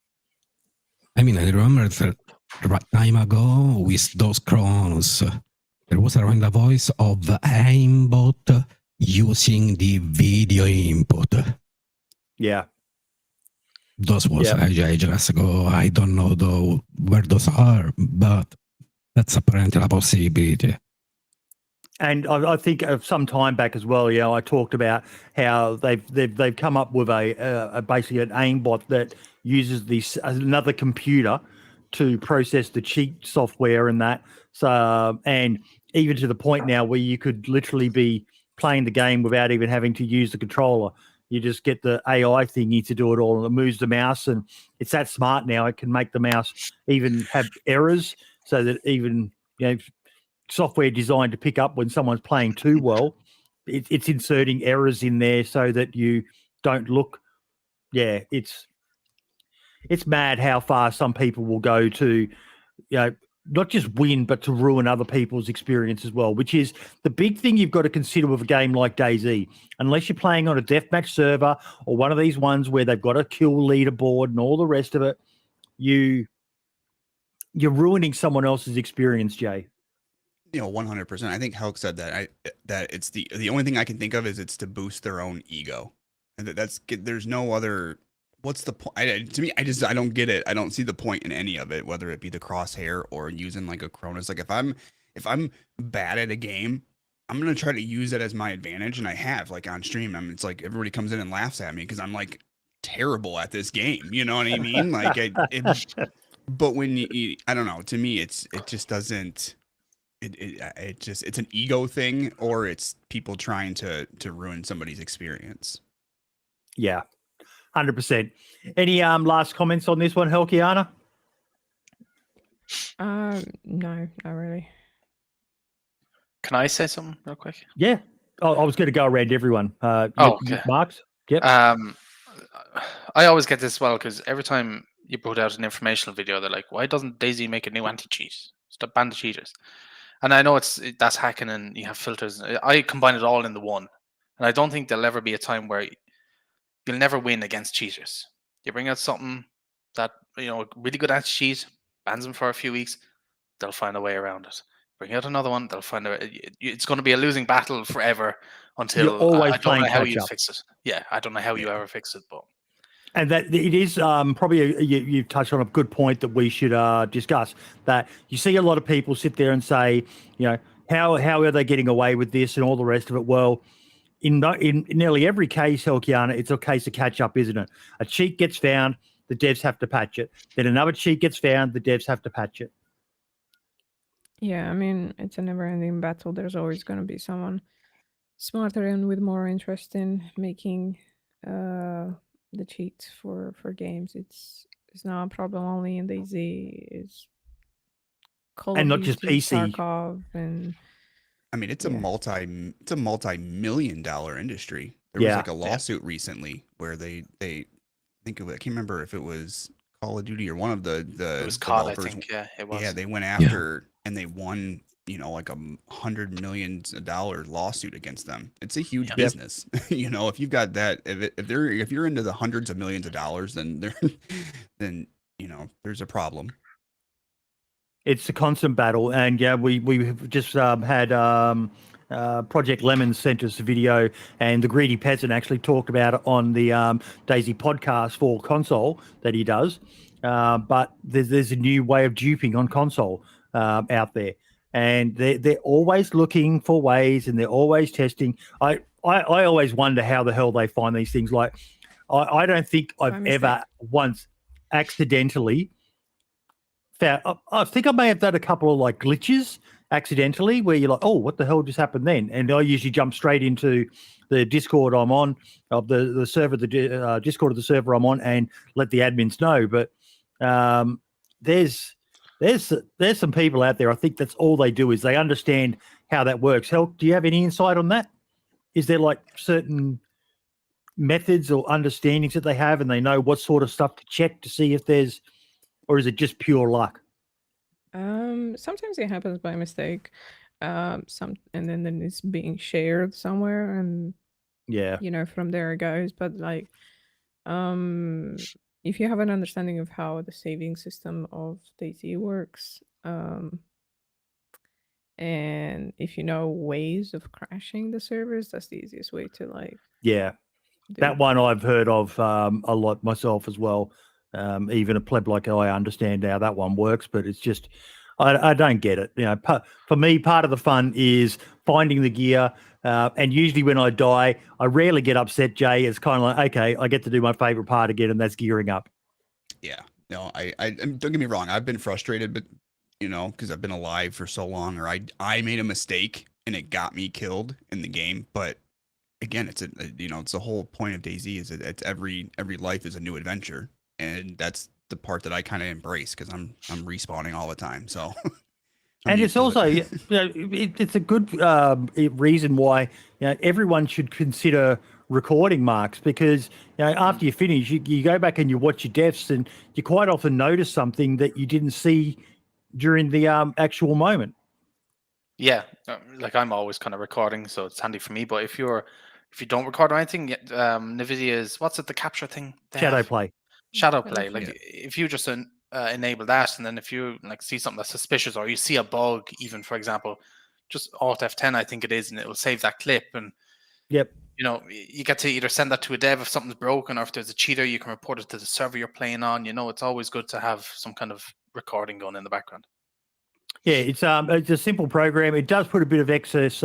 I mean, I remember that time ago with those Chronos, there was around the voice of the aimbot using the video input. Yeah. Those was Yeah. I just go, I don't know where those are, but that's apparently a possibility. And I think some time back as well, I talked about how they've come up with a basically an aimbot that uses this another computer to process the cheat software and that. So and even to the point now where you could literally be playing the game without even having to use the controller. You just get the AI thingy to do it all, and it moves the mouse, and it's that smart now. It can make the mouse even have errors, so that even software designed to pick up when someone's playing too well, it's inserting errors in there so that you don't look. Yeah, it's mad how far some people will go to, not just win, but to ruin other people's experience as well, which is the big thing you've got to consider with a game like DayZ. Unless you're playing on a deathmatch server or one of these ones where they've got a kill leaderboard and all the rest of it, you're ruining someone else's experience, Jay. 100%. I think Helk said that. That it's the only thing I can think of is it's to boost their own ego, and there's no other. What's the point? To me, I don't get it. I don't see the point in any of it, whether it be the crosshair or using like a Cronus. Like if I'm bad at a game, I'm gonna try to use it as my advantage, and I have like on stream. It's like everybody comes in and laughs at me because I'm like terrible at this game. You know what I mean? Like but when I don't know. To me, it just doesn't. it's an ego thing, or it's people trying to ruin somebody's experience. Yeah, 100%. Any last comments on this one, Helkiana? No, not really. Can I say something real quick? Yeah. I was going to go around everyone. Okay. Marks? Yep. I always get this as well because every time you put out an informational video, they're like, "Why doesn't DayZ make a new anti-cheat? Stop ban the cheaters." And I know that's hacking and you have filters. I combine it all into one, and I don't think there'll ever be a time where you'll never win against cheaters. You bring out something that really good anti-cheat, bans them for a few weeks, they'll find a way around it. Bring out another one, they'll find a way. It's going to be a losing battle forever until You're always I don't playing know how catch you up. fix it. Yeah, I don't know how you Yeah. ever fix it, but And that it is probably you've touched on a good point that we should discuss. That you see a lot of people sit there and say, how are they getting away with this and all the rest of it? Well, in nearly every case, Helkiana, it's a case of catch up, isn't it? A cheat gets found, the devs have to patch it. Then another cheat gets found, the devs have to patch it. Yeah, I mean, it's a never-ending battle. There's always going to be someone smarter and with more interest in making the cheats for games. It's not a problem only in DayZ. It's Call And of not just Duty, PC. Tarkov, and I mean, it's Yeah. a multi-million-dollar industry. There was Yeah. like a lawsuit recently where they think of it. I can't remember if it was Call of Duty or one of the it was COD, I developers. think. Yeah, it was. Yeah, they went after and they won, like $100 million lawsuit against them. It's a huge Yep. business. If you've got that, if you're into the hundreds of millions of dollars, then there's a problem. It's a constant battle, and yeah, we've just had Project Lemon sent us a video, and the Greedy Peasant actually talked about it on the DayZ podcast for console that he does. But there's a new way of duping on console out there, and they're always looking for ways, and they're always testing. I always wonder how the hell they find these things. Like, I don't think I've ever once accidentally found. I think I may have done a couple of like glitches accidentally where you're like, oh, what the hell just happened then? And I usually jump straight into the Discord I'm on, of the server, the Discord of the server I'm on, and let the admins know. But there's some people out there, I think that's all they do is they understand how that works. Help, do you have any insight on that? Is there like certain methods or understandings that they have and they know what sort of stuff to check to see if there's, or is it just pure luck? Sometimes it happens by mistake. And then it's being shared somewhere, and Yeah. from there it goes. But like, if you have an understanding of how the saving system of DayZ works, and if you know ways of crashing the servers, that's the easiest way to like. Yeah. That one I've heard of a lot myself as well. Even a pleb like I understand how that one works, but it's just I don't get it. For me, part of the fun is finding the gear, and usually when I die, I rarely get upset. Jay, it's kind of like, okay, I get to do my favorite part again, and that's gearing up. Yeah, no, I don't get me wrong. I've been frustrated, but because I've been alive for so long, or I made a mistake and it got me killed in the game, but. Again, it's it's the whole point of DayZ is that it's every life is a new adventure, and that's the part that I kind of embrace because I'm respawning all the time. So, and it's also it's a good reason why everyone should consider recording marks, because after you finish, you go back and you watch your deaths, and you quite often notice something that you didn't see during the actual moment. Yeah, like I'm always kind of recording, so it's handy for me. But if you don't record or anything, Nvidia's what's it, the capture thing? Shadow play. Like if you just enable that, and then if you like see something that's suspicious or you see a bug, even for example, just Alt F10, I think it is, and it will save that clip. And yep, you get to either send that to a dev if something's broken, or if there's a cheater, you can report it to the server you're playing on. It's always good to have some kind of recording going in the background. Yeah, it's a simple program. It does put a bit of excess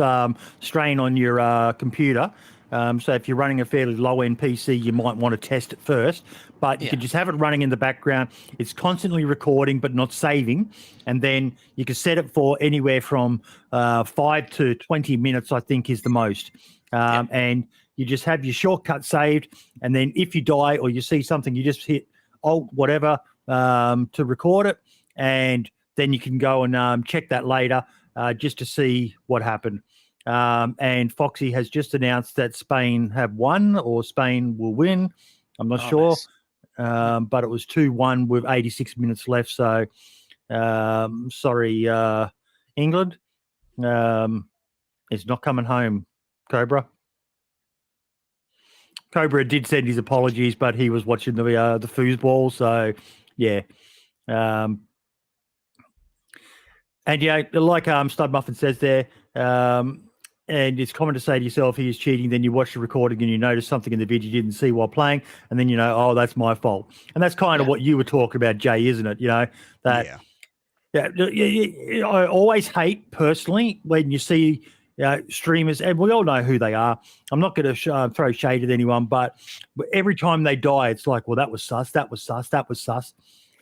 strain on your computer, So if you're running a fairly low-end PC, you might want to test it first. But you can just have it running in the background. It's constantly recording but not saving. And then you can set it for anywhere from 5 to 20 minutes, I think, is the most. And you just have your shortcut saved. And then if you die or you see something, you just hit Alt whatever to record it. And then you can go and check that later just to see what happened. And Foxy has just announced that Spain have won or Spain will win. I'm not sure. Nice. But it was 2-1 with 86 minutes left. So, sorry, England. It's not coming home, Cobra. Cobra did send his apologies, but he was watching the foosball. So, yeah. And, yeah, like Stud Muffin says there, and it's common to say to yourself, he is cheating. Then you watch the recording and you notice something in the video you didn't see while playing. And then you know, oh, that's my fault. And that's kind of what you were talking about, Jay, isn't it? You know, that I always hate personally when you see streamers, and we all know who they are. I'm not going to throw shade at anyone, but every time they die, it's like, well, that was sus, that was sus, that was sus.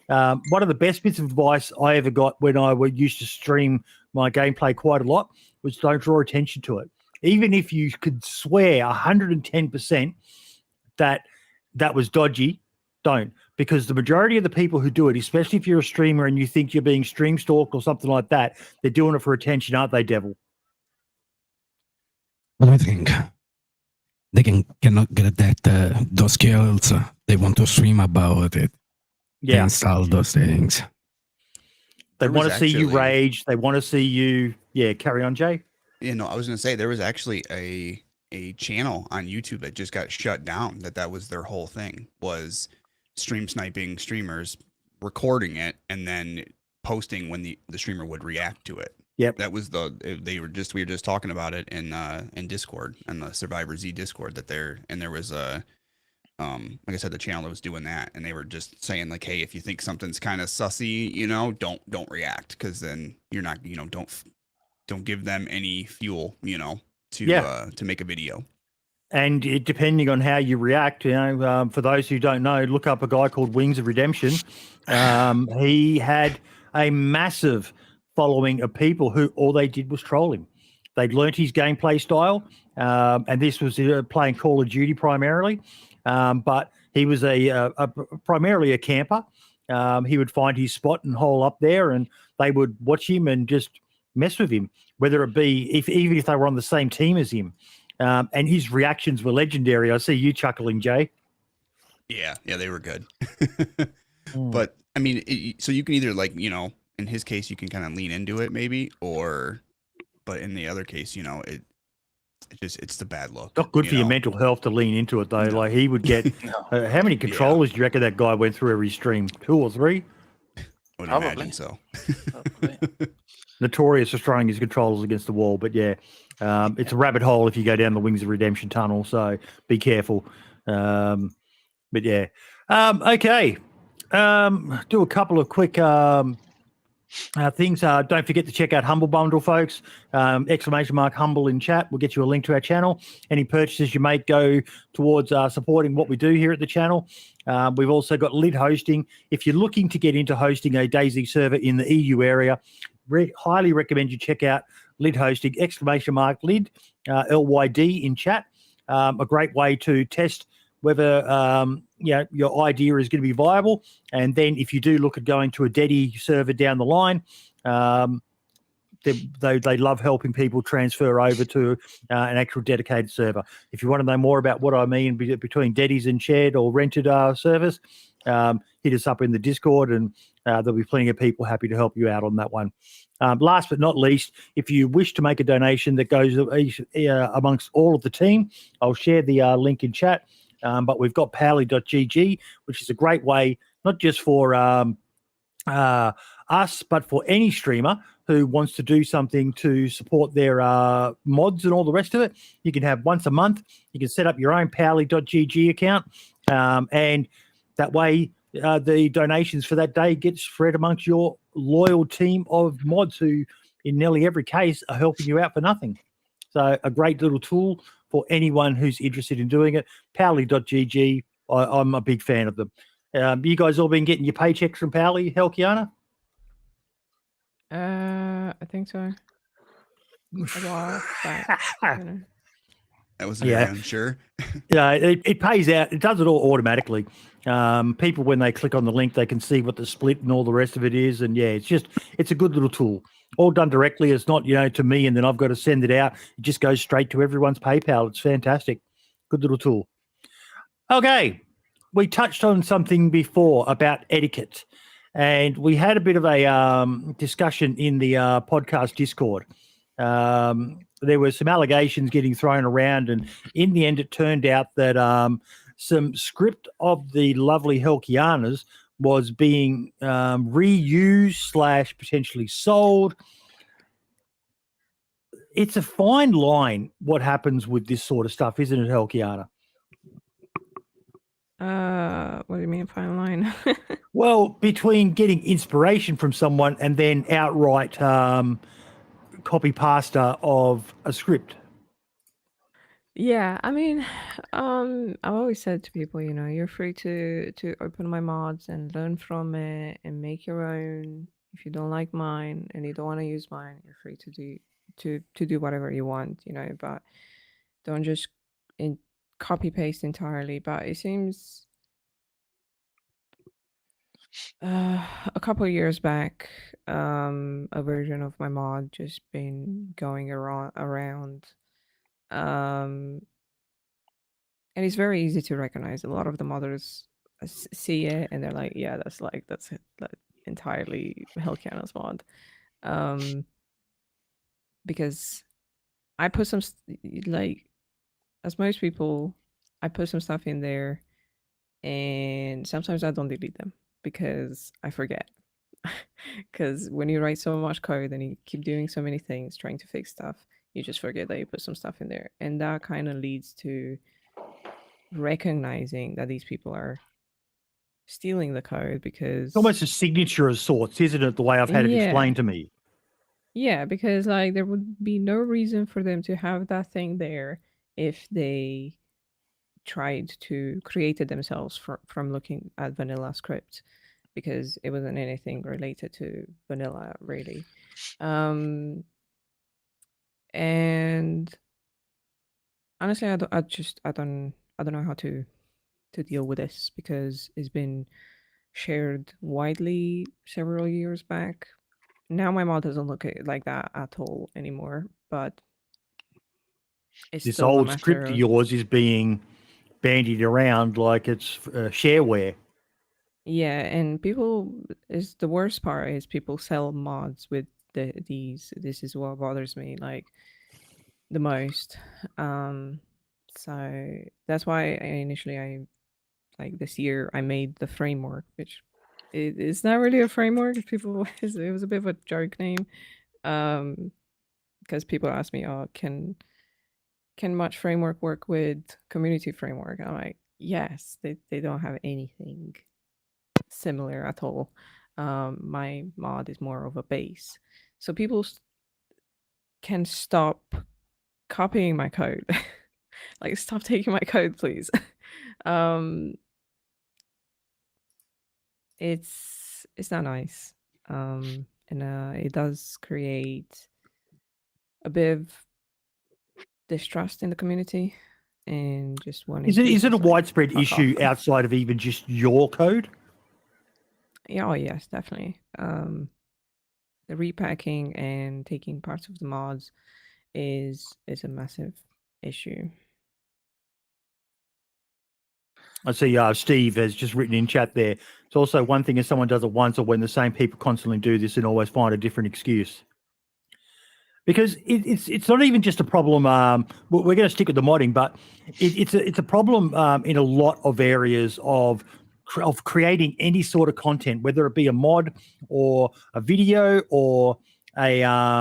One of the best bits of advice I ever got when I used to stream my gameplay quite a lot was don't draw attention to it. Even if you could swear 110% that was dodgy, don't. Because the majority of the people who do it, especially if you're a streamer and you think you're being stream stalked or something like that, they're doing it for attention, aren't they, Devil? Well, I think they cannot get that those skills. They want to stream about it. Yeah. Install those things. They want to see you rage. They want to see you. Yeah, carry on, Jay. You know, I was going to say there was actually a channel on YouTube that just got shut down. That was their whole thing, was stream sniping streamers, recording it, and then posting when the streamer would react to it. Yep. That was we were just talking about it in Discord, in the Survivor Z Discord, there was a like I said, the channel that was doing that, and they were just saying like, hey, if you think something's kind of sussy, you know, don't react, because then you're not, you know, don't give them any fuel, you know, to make a video. And depending on how you react, you know, for those who don't know, look up a guy called Wings of Redemption. He had a massive following of people who all they did was troll him. They'd learnt his gameplay style, and this was playing Call of Duty primarily. But he was primarily a camper. He would find his spot and hole up there, and they would watch him and just mess with him, whether it be even if they were on the same team as him. And his reactions were legendary. I see you chuckling, Jay. Yeah, they were good. But I mean, so you can either, like, you know, in his case, you can kind of lean into it maybe, but in the other case, you know, it's the bad look. Not good for your mental health to lean into it, though. No. Like, he would get how many controllers do you reckon that guy went through every stream? 2 or 3? I would imagine so. Notorious for throwing his controllers against the wall, but it's a rabbit hole if you go down the Wings of Redemption tunnel, so be careful. But yeah. Okay. Do a couple of quick things. Don't forget to check out Humble Bundle, folks. ! Humble in chat. We'll get you a link to our channel. Any purchases you make go towards supporting what we do here at the channel. We've also got Lid Hosting. If you're looking to get into hosting a DayZ server in the EU area, highly recommend you check out Lid Hosting, ! Lid, LYD in chat. A great way to test whether your idea is going to be viable. And then if you do look at going to a DayZ server down the line, they love helping people transfer over to an actual dedicated server. If you want to know more about what I mean between DayZ and shared or rented servers, hit us up in the Discord, and there'll be plenty of people happy to help you out on that one. Last but not least, if you wish to make a donation that goes amongst all of the team, I'll share the link in chat. But we've got Powerly.gg, which is a great way, not just for us, but for any streamer who wants to do something to support their mods and all the rest of it. You can have once a month. You can set up your own Powerly.gg account, and that way the donations for that day get spread amongst your loyal team of mods who, in nearly every case, are helping you out for nothing. So a great little tool for anyone who's interested in doing it. Powley.gg, I'm a big fan of them. You guys all been getting your paychecks from Powley, Helkiana? I think so. A while back, you know. That was very unsure. Yeah, it pays out. It does it all automatically. People, when they click on the link, they can see what the split and all the rest of it is. And yeah, it's a good little tool. All done directly. It's not, to me and then I've got to send it out. It just goes straight to everyone's PayPal. It's fantastic. Good little tool. Okay. We touched on something before about etiquette, and we had a bit of a discussion in the podcast Discord. There were some allegations getting thrown around, and in the end, it turned out that some script of the lovely Helkianas was being reused / potentially sold. It's a fine line what happens with this sort of stuff, isn't it, Helkiana? What do you mean fine line? Well, between getting inspiration from someone and then outright copy pasta of a script. Yeah, I mean, I've always said to people, you're free to open my mods and learn from it and make your own. If you don't like mine and you don't want to use mine, you're free to do whatever you want, but don't just copy paste entirely. But it seems a couple of years back, a version of my mod just been going around. And it's very easy to recognize. A lot of the modders see it and they're like, yeah, that's entirely Helkiana's mod. Because I put some, as most people, I put some stuff in there and sometimes I don't delete them because I forget. Because when you write so much code and you keep doing so many things, trying to fix stuff, you just forget that you put some stuff in there. And that kind of leads to recognizing that these people are stealing the code because... It's almost a signature of sorts, isn't it, the way I've had it explained to me? Yeah, because there would be no reason for them to have that thing there if they tried to create it themselves from looking at vanilla script, because it wasn't anything related to vanilla, really. And honestly, I don't know how to deal with this because it's been shared widely several years back. Now my mod doesn't look like that at all anymore, but it's this still a old matter script of yours is being bandied around like it's shareware. Yeah, and the worst part is people sell mods with these. This is what bothers me the most. So that's why I this year I made the framework, which it's not really a framework. It was a bit of a joke name, because people ask me, "Oh, can Much framework work with community framework?" I'm like, yes. They don't have anything similar at all. My mod is more of a base, so people can stop copying my code. Stop taking my code, please. It's not nice, and it does create a bit of distrust in the community and just wanting. Is it a widespread issue outside of even just your code? Yeah, oh yes, definitely. The repacking and taking parts of the mods is a massive issue. I see Steve has just written in chat there. It's also one thing if someone does it once or when the same people constantly do this and always find a different excuse. Because it's not even just a problem. We're going to stick with the modding, but it's a problem in a lot of areas of creating any sort of content, whether it be a mod or a video or a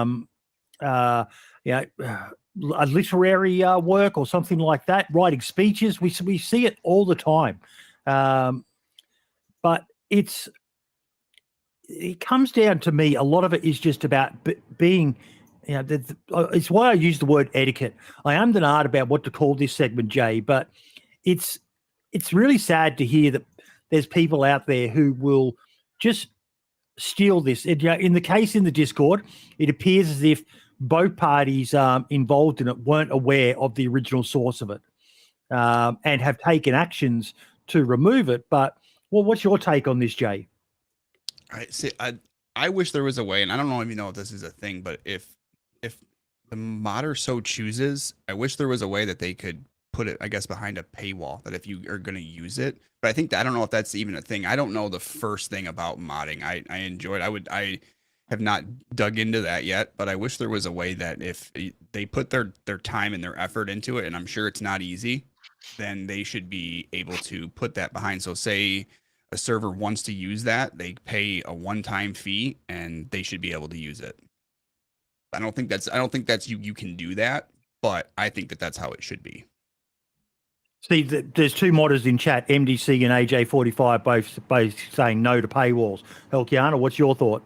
literary work or something like that. Writing speeches, we see it all the time, but it comes down to me. A lot of it is just about being it's why I use the word etiquette. I am the art about what to call this segment, Jay, but it's really sad to hear that there's people out there who will just steal this. In the case in the Discord, it appears as if both parties involved in it weren't aware of the original source of it and have taken actions to remove it. But what's your take on this, Jay? I wish there was a way, and I don't know if you know if this is a thing, but if the modder so chooses, I wish there was a way that they could put it, I guess, behind a paywall, that if you are going to use it. But I think I don't know if that's even a thing. I don't know the first thing about modding. I enjoyed. I have not dug into that yet, but I wish there was a way that if they put their time and their effort into it, and I'm sure it's not easy, then they should be able to put that behind. So say a server wants to use that, they pay a one-time fee and they should be able to use it. I don't think that's you can do that, but I think that that's how it should be. See, there's two modders in chat, MDC and AJ45, both saying no to paywalls. Helkiana, what's your thought?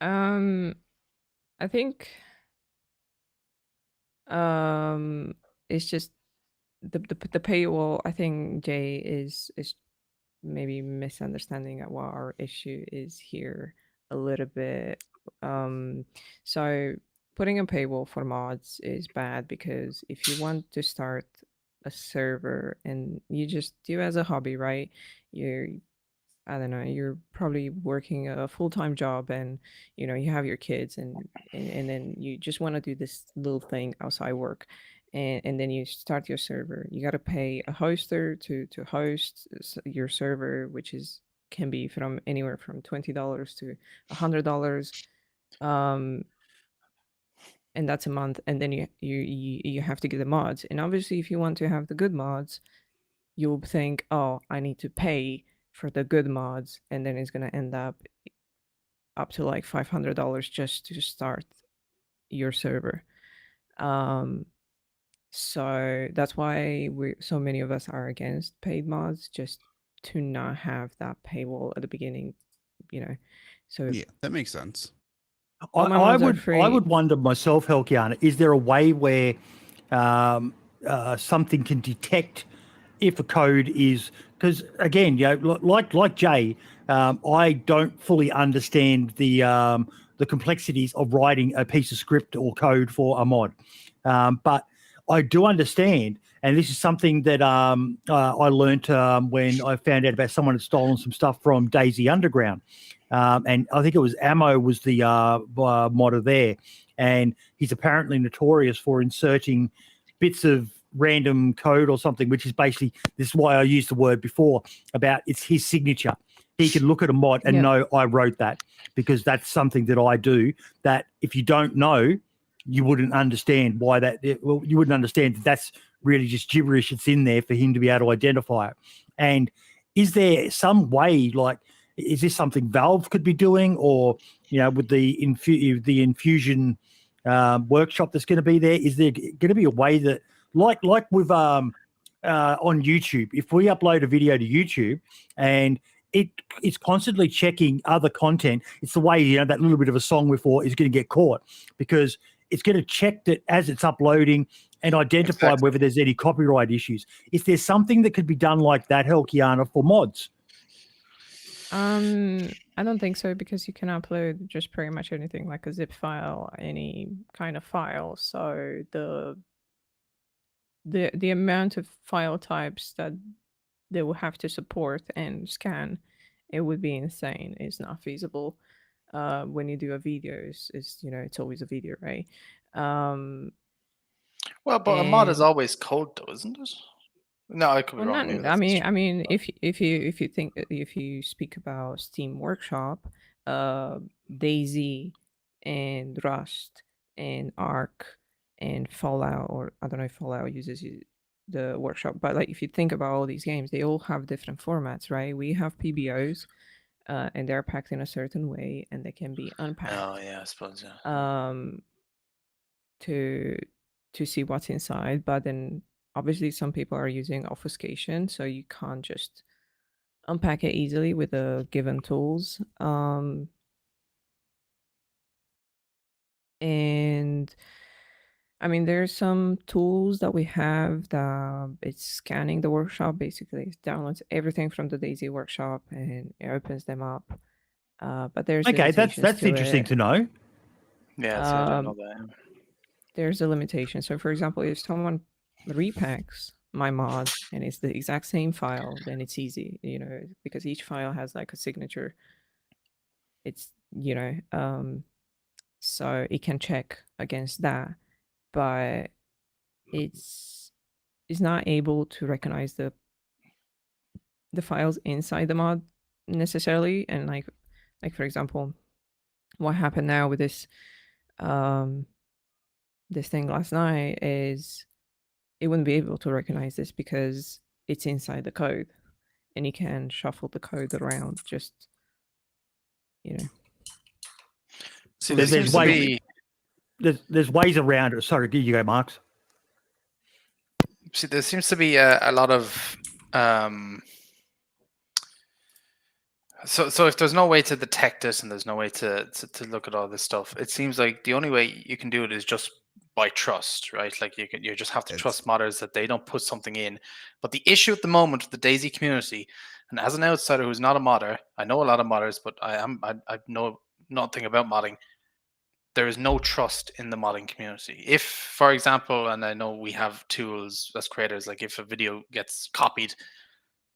I think it's just the paywall. I think Jay is maybe misunderstanding at what our issue is here a little bit. So putting a paywall for mods is bad, because if you want to start a server and you just do as a hobby, right? I don't know, you're probably working a full-time job, and you know, you have your kids, and then you just want to do this little thing outside work, and then you start your server. You got to pay a hoster to host your server, which can be from anywhere from $20 to $100, and that's a month. And then you have to get the mods, and obviously if you want to have the good mods, you'll think, oh, I need to pay for the good mods, and then it's going to end up to like $500 just to start your server. So that's why so many of us are against paid mods, just to not have that paywall at the beginning, you know. So yeah, that makes sense. I would wonder myself, Helkiana, is there a way where something can detect if a code is, because again, you know, like Jay, I don't fully understand the complexities of writing a piece of script or code for a mod, but I do understand, and this is something that I learned when I found out about someone had stolen some stuff from DayZ Underground, and I think it was Ammo was the modder there, and he's apparently notorious for inserting bits of random code or something, which is basically, this is why I used the word before about it's his signature. He can look at a mod and know I wrote that, because that's something that I do, that if you don't know, you wouldn't understand why you wouldn't understand that that's really just gibberish. It's in there for him to be able to identify it. And is there some way, like, is this something Valve could be doing, or, you know, with the infusion workshop that's going to be there, is there going to be a way that, like with on YouTube, if we upload a video to YouTube and it's constantly checking other content, it's the way, you know, that little bit of a song before is going to get caught, because it's going to check that as it's uploading and identify whether there's any copyright issues. Is there something that could be done like that, Helkiana, for mods? I don't think so, because you can upload just pretty much anything, like a zip file, any kind of file. So the amount of file types that they will have to support and scan, it would be insane. It's not feasible. When you do a video, it's you know, it's always a video, right? Well, but a mod is always code, though, isn't it? No, I could be wrong. I mean, if you speak about Steam Workshop, DayZ and Rust and Arc and Fallout, or I don't know if Fallout uses the workshop, but like if you think about all these games, they all have different formats, right? We have PBOs, and they're packed in a certain way, and they can be unpacked. Oh yeah, I suppose, yeah. To see what's inside, but then obviously some people are using obfuscation, so you can't just unpack it easily with the given tools. And I mean, there's some tools that we have that it's scanning the workshop. Basically, it downloads everything from the DayZ workshop and it opens them up. But there's Okay, limitations that's to interesting it. to know. Yeah, see, I didn't know Um, that. there's a limitation. So, for example, if someone repacks my mod and it's the exact same file, then it's easy, because each file has like a signature. It's so it can check against that, but it's not able to recognize the files inside the mod necessarily. And like for example, what happened now with um this thing last night is it wouldn't be able to recognize this because it's inside the code and you can shuffle the code around just See, There's there seems to ways- be. There's ways around it. Sorry, you go, Marks. See, there seems to be a lot of. So if there's no way to detect this and there's no way to look at all this stuff, it seems like the only way you can do it is just by trust, right? Like you just have to trust modders that they don't put something in. But the issue at the moment with the DayZ community, and as an outsider who's not a modder, I know a lot of modders, but I know nothing about modding. There is no trust in the modding community. If, for example, and I know we have tools as creators, like if a video gets copied,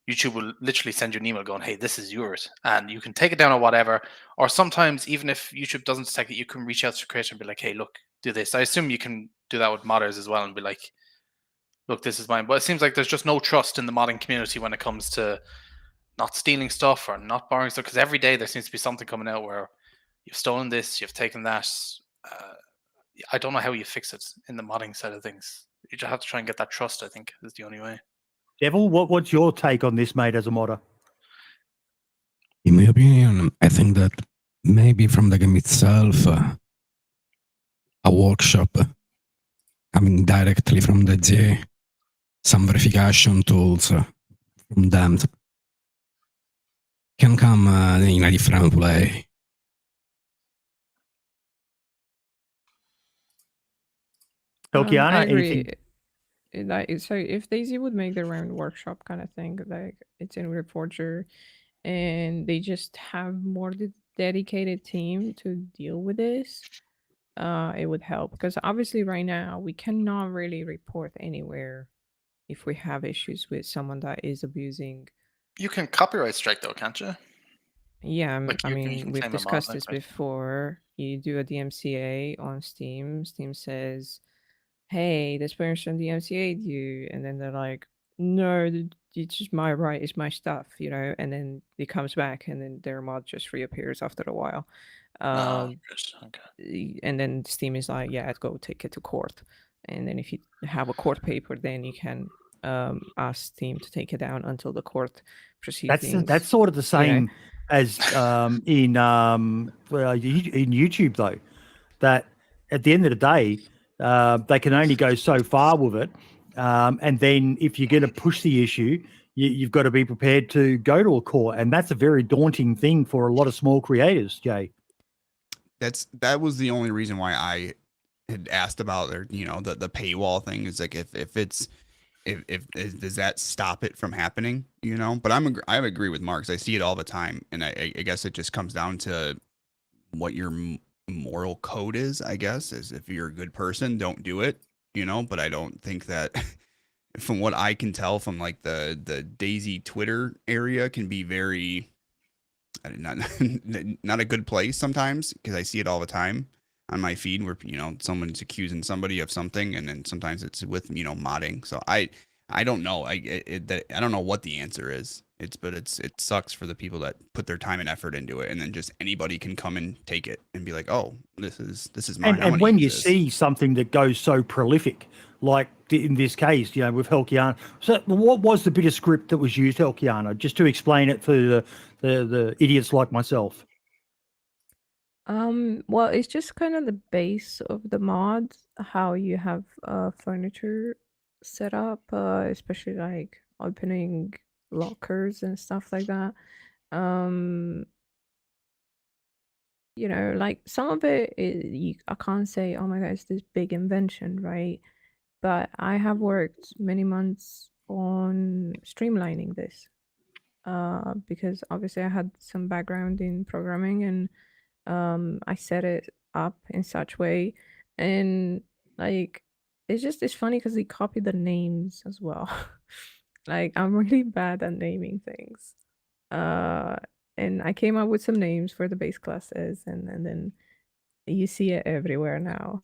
YouTube will literally send you an email going, hey, this is yours. And you can take it down or whatever. Or sometimes, even if YouTube doesn't detect it, you can reach out to the creator and be like, hey, look, do this. I assume you can do that with modders as well and be like, look, this is mine. But it seems like there's just no trust in the modding community when it comes to not stealing stuff or not borrowing stuff. Because every day there seems to be something coming out where you've stolen this, you've taken that. I don't know how you fix it in the modding side of things. You just have to try and get that trust, I think, is the only way. Devil, what's your take on this, mate, as a modder? In my opinion, I think that maybe from the game itself, a workshop coming directly from the DayZ, some verification tools from them can come in a different way. Elkiana, I agree. anything? So if DayZ would make their own workshop kind of thing, like it's in Reforger, and they just have more dedicated team to deal with this, it would help. Because obviously right now we cannot really report anywhere if we have issues with someone that is abusing. You can copyright strike though, can't you? Yeah, Like, I you mean, can we've claim a mod, discussed like, this right? before. You do a DMCA on Steam. Steam says, hey, this person DMCA'd you. And then they're like, no, it's just my right, it's my stuff, and then it comes back and then their mod just reappears after a while. Okay. And then Steam is like, yeah, I'd go take it to court. And then if you have a court paper, then you can ask Steam to take it down until the court proceedings. That's sort of the same as in YouTube, though. That at the end of the day, they can only go so far with it, and then if you're going to push the issue, you've got to be prepared to go to a court, and that's a very daunting thing for a lot of small creators. Jay, that was the only reason why I had asked about the paywall thing. Is like if does that stop it from happening? But I agree with Marks. I see it all the time, and I guess it just comes down to what your moral code is. I guess is if you're a good person, don't do it. But I don't think that. From what I can tell from like the DayZ Twitter area can be very not a good place sometimes, because I see it all the time on my feed where someone's accusing somebody of something, and then sometimes it's with modding. So I don't know. I don't know what the answer is. It sucks for the people that put their time and effort into it, and then just anybody can come and take it and be like, oh, this is mine. and when you see something that goes so prolific, like in this case, with Helkiana. So what was the bit of script that was used, Helkiana, just to explain it for the idiots like myself? Well, it's just kind of the base of the mod, how you have furniture set up, especially like opening lockers and stuff like that. you know, like some of it, I can't say, oh my god, it's this big invention, right? But I have worked many months on streamlining this because obviously I had some background in programming, and I set it up in such way, and like it's funny because they copy the names as well. Like I'm really bad at naming things. Uh, and I came up with some names for the base classes, and then you see it everywhere now.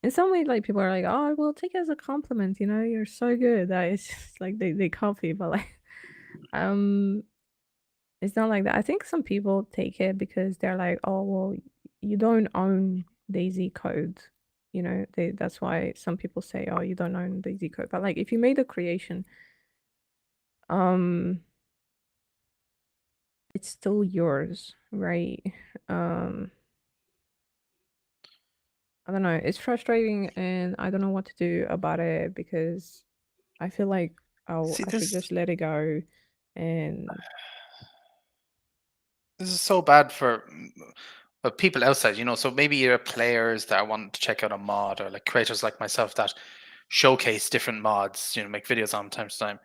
In some way, like people are like, "Oh, well, take it as a compliment. You know, you're so good." That it's just like they copy, but like, um, it's not like that. I think some people take it because they're like, "Oh, well, you don't own DayZ code." You know, that's why some people say, "Oh, you don't own DayZ code." But like, if you made a creation, um, it's still yours, right? Um, I don't know. It's frustrating, and I don't know what to do about it because I feel like See, I should this just let it go. And this is so bad for people outside, So maybe you're players that want to check out a mod, or like creators like myself that showcase different mods, make videos on time to time.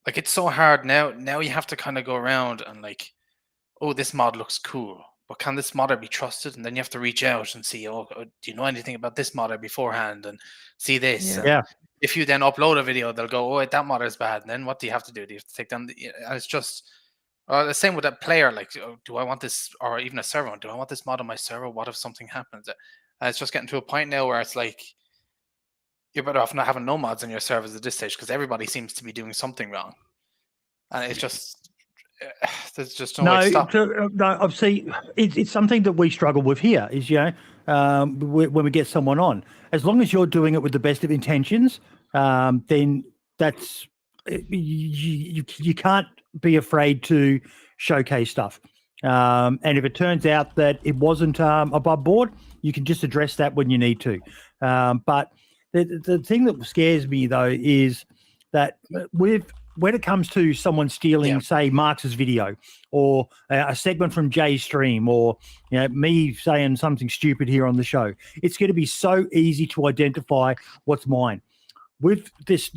Like it's so hard now. Now you have to kind of go around and like, oh, this mod looks cool, but can this modder be trusted? And then you have to reach out and see, do you know anything about this modder beforehand? And see this. yeah, And Yeah. if you then upload a video, they'll go, oh, wait, that modder is bad. And then what do you have to do? Do you have to take down and it's just the same with a player. Like, do I want this, or even a server? Do I want this mod on my server? What if something happens? And it's just getting to a point now where it's like you're better off not having no mods on your servers at this stage because everybody seems to be doing something wrong, and it's just there's just no way to stop. No, obviously, it's something that we struggle with here. Is when we get someone on, as long as you're doing it with the best of intentions, then that's you can't be afraid to showcase stuff. And if it turns out that it wasn't above board, you can just address that when you need to. But the thing that scares me though is that when it comes to someone stealing, say, Marx's video or a segment from Jay's stream, or me saying something stupid here on the show, it's going to be so easy to identify what's mine. With this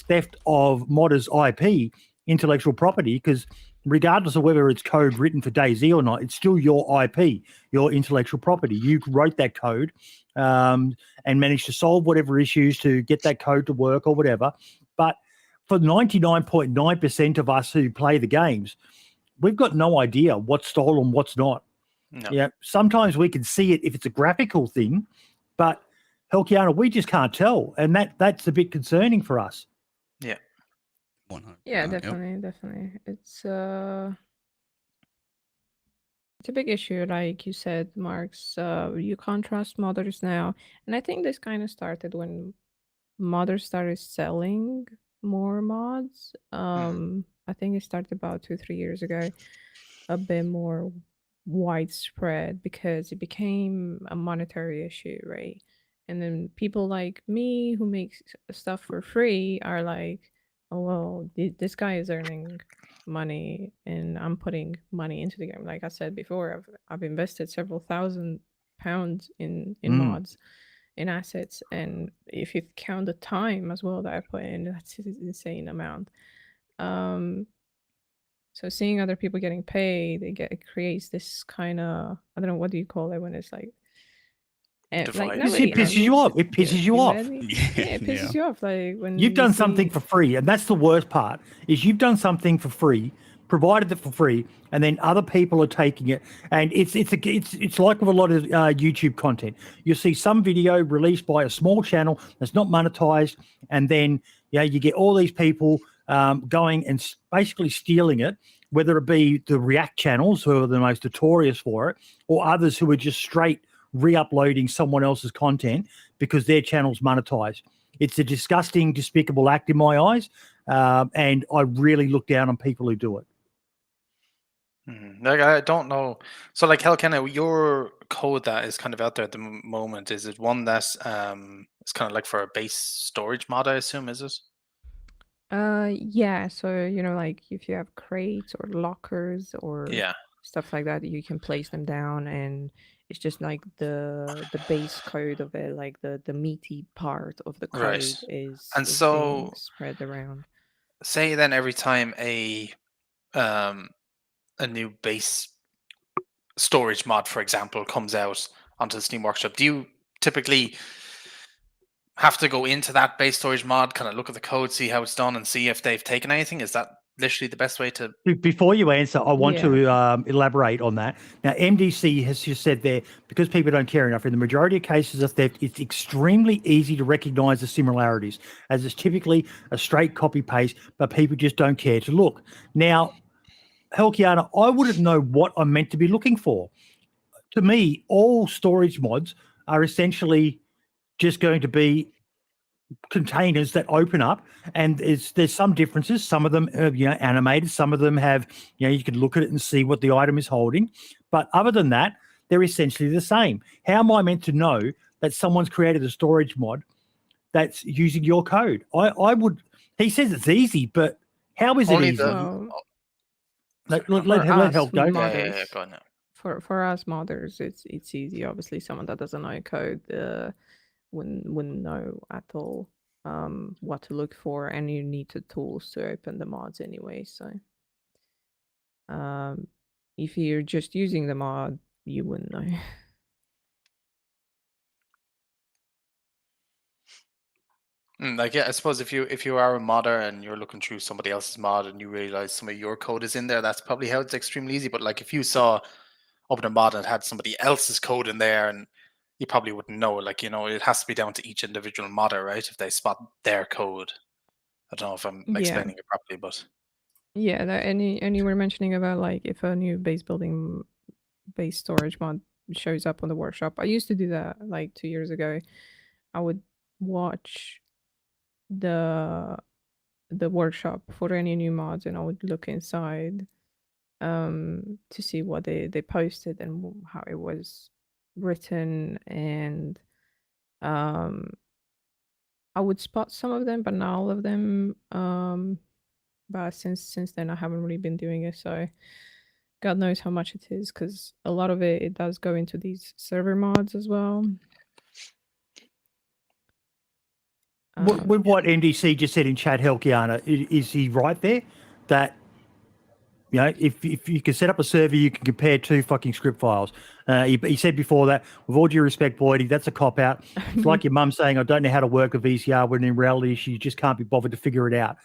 theft of modders' IP, intellectual property, because regardless of whether it's code written for DayZ or not, it's still your IP, your intellectual property. You wrote that code and managed to solve whatever issues to get that code to work or whatever. But for 99.9% of us who play the games, we've got no idea what's stolen, what's not. No. Yeah, sometimes we can see it if it's a graphical thing, but Helkiana, we just can't tell, and that's a bit concerning for us. Yeah. 100%. yeah, definitely. It's a big issue, like you said, Marks. You can't trust modders now, and I think this kind of started when modders started selling more mods. I think it started about 2-3 years ago, a bit more widespread because it became a monetary issue, right? And then people like me who makes stuff for free are like, oh well, this guy is earning money and I'm putting money into the game. Like I said before, I've invested several £1,000s in mods, in assets, and if you count the time as well that I put in, that's an insane amount. So seeing other people getting paid, it creates this kind of, I don't know, what do you call it when it's like Divide. not It really pisses you off. It pisses you off. Yeah, it pisses you off. Like when You've you done see- something for free, and that's the worst part. Is you've done something for free, provided it for free, and then other people are taking it. And it's like with a lot of YouTube content. You see some video released by a small channel that's not monetized, and then you get all these people going and basically stealing it, whether it be the React channels who are the most notorious for it, or others who are just straight re-uploading someone else's content because their channel's monetized. It's a disgusting, despicable act in my eyes, and I really look down on people who do it. Like I don't know. So like Helkiana, your code that is kind of out there at the moment, is it one that's it's kind of like for a base storage mod, I assume, is it? Yeah, so like if you have crates or lockers or Yeah. stuff like that. You can place them down, and it's just like the base code of it, like the meaty part of the code Right. is And being so, spread around. say then every time a new base storage mod, for example, comes out onto the Steam Workshop, do you typically have to go into that base storage mod, kind of look at the code, see how it's done, and see if they've taken anything? Is that literally the best way to? Before you answer, I want Yeah. to elaborate on that. Now, MDC has just said there, because people don't care enough, in the majority of cases of theft, it's extremely easy to recognize the similarities, as it's typically a straight copy paste, but people just don't care to look. Now, Helkiana, I wouldn't know what I'm meant to be looking for. To me, all storage mods are essentially just going to be containers that open up, and there's some differences. Some of them are, animated. Some of them have, you can look at it and see what the item is holding. But other than that, they're essentially the same. How am I meant to know that someone's created a storage mod that's using your code? I would. He says it's easy, but how is it Only easy? the- Well, Let us, help we go. mod- Yeah, Modders. go on now. For us modders, it's easy. Obviously, someone that doesn't know code wouldn't know at all what to look for, and you need the tools to open the mods anyway. So if you're just using the mod, you wouldn't know. I suppose if you are a modder and you're looking through somebody else's mod and you realize some of your code is in there, that's probably how it's extremely easy. But like if you saw open a mod and it had somebody else's code in there, and you probably wouldn't know. Like, it has to be down to each individual modder, right? If they spot their code. I don't know if I'm Yeah. explaining it properly, but Yeah, and you were mentioning about like if a new base storage mod shows up on the workshop. I used to do that like 2 years ago. I would watch the workshop for any new mods, and I would look inside to see what they posted and how it was written, and I would spot some of them but not all of them. But since then I haven't really been doing it, so God knows how much it is, because a lot of it does go into these server mods as well. With what NDC just said in chat, Helkiana, is he right there? That, if you can set up a server, you can compare two fucking script files. He said before that, with all due respect, Boydie, that's a cop-out. It's like your mum saying, I don't know how to work a VCR, when in reality, she just can't be bothered to figure it out.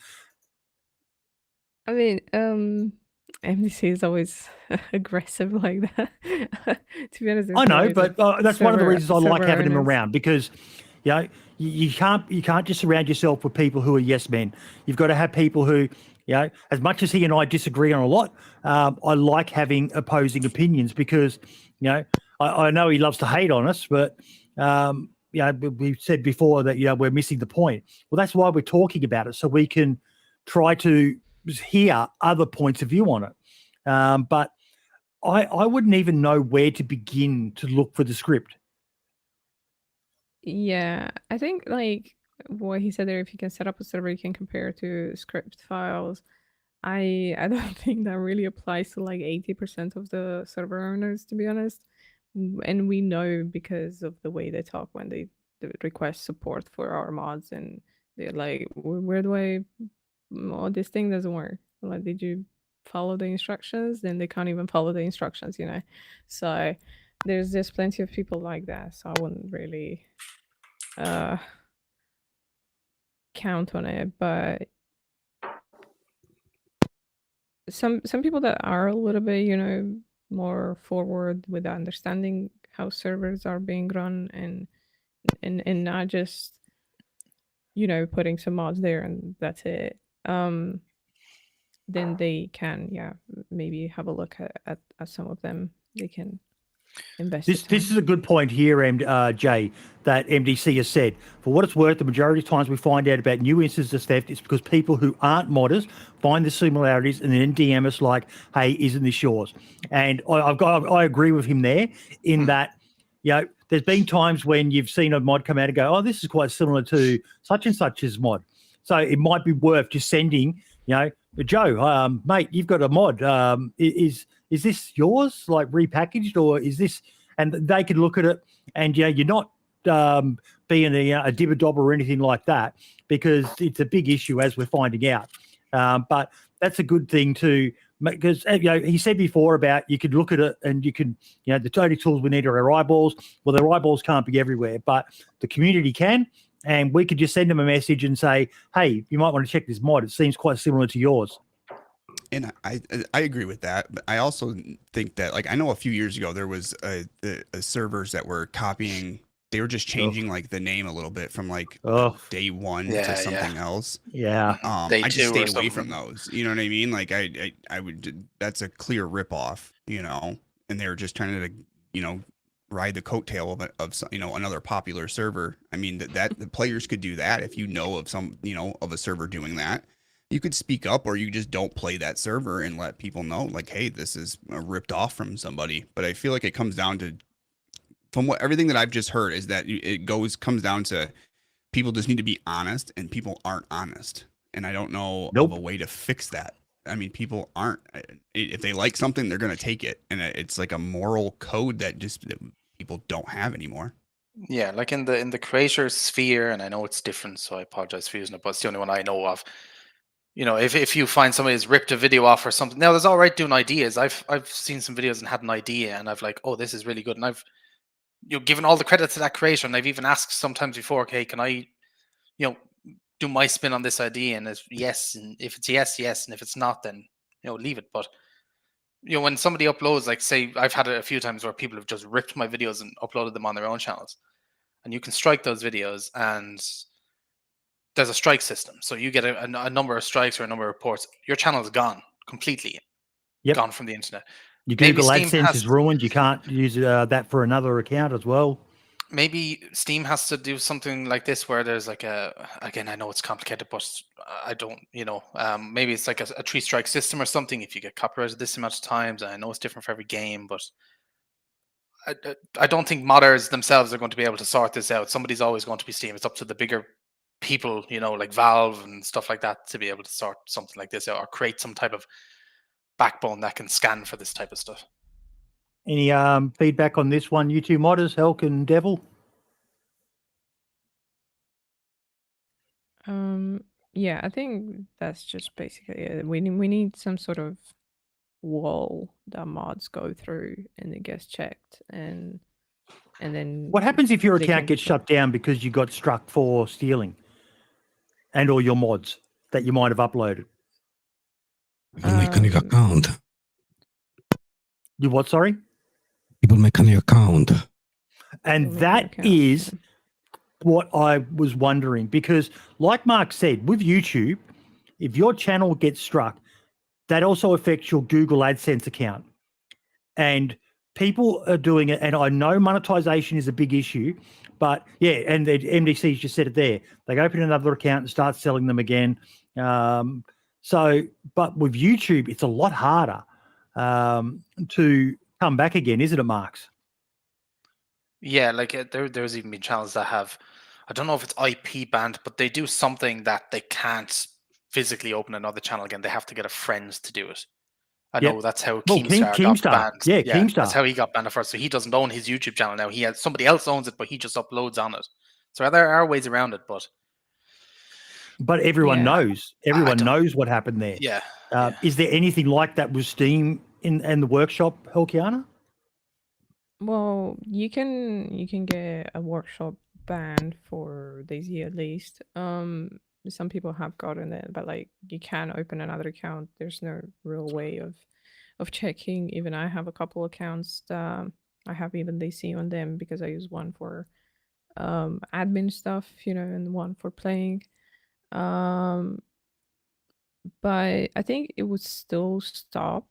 I mean, MDC is always aggressive like that. To be honest, I know, but that's one of the reasons I like having him owners. around, because you can't just surround yourself with people who are yes men. You've got to have people who, as much as he and I disagree on a lot, I like having opposing opinions, because I know he loves to hate on us, but we've said before that we're missing the point. Well, that's why we're talking about it, so we can try to hear other points of view on it. But I wouldn't even know where to begin to look for the script. Yeah, I think like what he said there, if you can set up a server, you can compare to script files. I don't think that really applies to like 80% of the server owners, to be honest. And we know because of the way they talk when they request support for our mods, and they're like, where do I mod this thing? Doesn't work. Like, did you follow the instructions? Then they can't even follow the instructions, So there's plenty of people like that, so I wouldn't really count on it. But some people that are a little bit more forward with understanding how servers are being run, and not just putting some mods there and that's it, then they can maybe have a look at some of them. They can invest This is a good point here, Jay, that MDC has said. For what it's worth, the majority of times we find out about new instances of theft, it's because people who aren't modders find the similarities and then DM us like, hey, isn't this yours? And I agree with him there in that, there's been times when you've seen a mod come out and go, oh, this is quite similar to such and such's mod. So it might be worth just sending, Joe, mate, you've got a mod. Is is this yours, like repackaged, or is this? And they could look at it, and you're not being a dibber dobber or anything like that, because it's a big issue as we're finding out. But that's a good thing to, because he said before about you could look at it and you can, the only tools we need are our eyeballs. Well, their eyeballs can't be everywhere, but the community can, and we could just send them a message and say, hey, you might want to check this mod. It seems quite similar to yours. And I agree with that, but I also think that, like, I know a few years ago there was a servers that were copying. They were just changing like the name a little bit from like day one to something else. Yeah. I just stayed away from those. You know what I mean? Like I would. That's a clear ripoff. And they were just trying to ride the coattail of another popular server. I mean that the players could do that if of some of a server doing that. You could speak up, or you just don't play that server and let people know, like, hey, this is ripped off from somebody. But I feel like it comes down to, from everything that I've just heard, is that it comes down to people just need to be honest, and people aren't honest. And I don't know of a way to fix that. I mean, people aren't. If they like something, they're going to take it. And it's like a moral code that people don't have anymore. Yeah, like in the creator sphere, and I know it's different, so I apologize for using it, but it's the only one I know of. If you find somebody has ripped a video off or something, now there's all right doing ideas. I've seen some videos and had an idea, and I've like, oh, this is really good, and I've given all the credit to that creator, and I've even asked sometimes before, okay, can I, do my spin on this idea? And it's yes, and if it's yes, and if it's not, then leave it. But when somebody uploads, like, say, I've had it a few times where people have just ripped my videos and uploaded them on their own channels, and you can strike those videos, and there's a strike system. So you get a number of strikes or a number of reports. Your channel is gone completely. Gone from the internet. Your Google AdSense is ruined. You can't use that for another account as well. Maybe Steam has to do something like this where there's like again, I know it's complicated, but I don't, maybe it's like a 3-strike system or something. If you get copyrighted this amount of times, and I know it's different for every game, but I don't think modders themselves are going to be able to sort this out. Somebody's always going to be Steam. It's up to the bigger people, like Valve and stuff like that, to be able to sort something like this out, or create some type of backbone that can scan for this type of stuff. Any feedback on this one, you two modders, Helk and Devil? Yeah, I think that's just basically it. We need some sort of wall that mods go through and it gets checked, and then what happens if your account gets shut down because you got struck for stealing and all your mods that you might have uploaded? People make a new account. You what, sorry? People make a new account. And that is what I was wondering, because like Mark said, with YouTube, if your channel gets struck, that also affects your Google AdSense account. And people are doing it, and I know monetization is a big issue, but yeah, and the MDC's just said it there. They open another account and start selling them again. But with YouTube, it's a lot harder to come back again, isn't it, Marks? Yeah, like there's even been channels that have, I don't know if it's IP banned, but they do something that they can't physically open another channel again. They have to get a friend to do it. I know that's how Keemstar got banned. Yeah, Keemstar. That's how he got banned at first. So he doesn't own his YouTube channel now. He has somebody else owns it, but he just uploads on it. So there are ways around it, but everyone knows. Everyone knows what happened there. Yeah. Is there anything like that with Steam in the workshop, Helkiana? Well, you can get a workshop ban for DayZ at least. Some people have gotten it, but like you can open another account. There's no real way of checking. Even I have a couple accounts that I have even DayZ on them because I use one for admin stuff, and one for playing. But I think it would still stop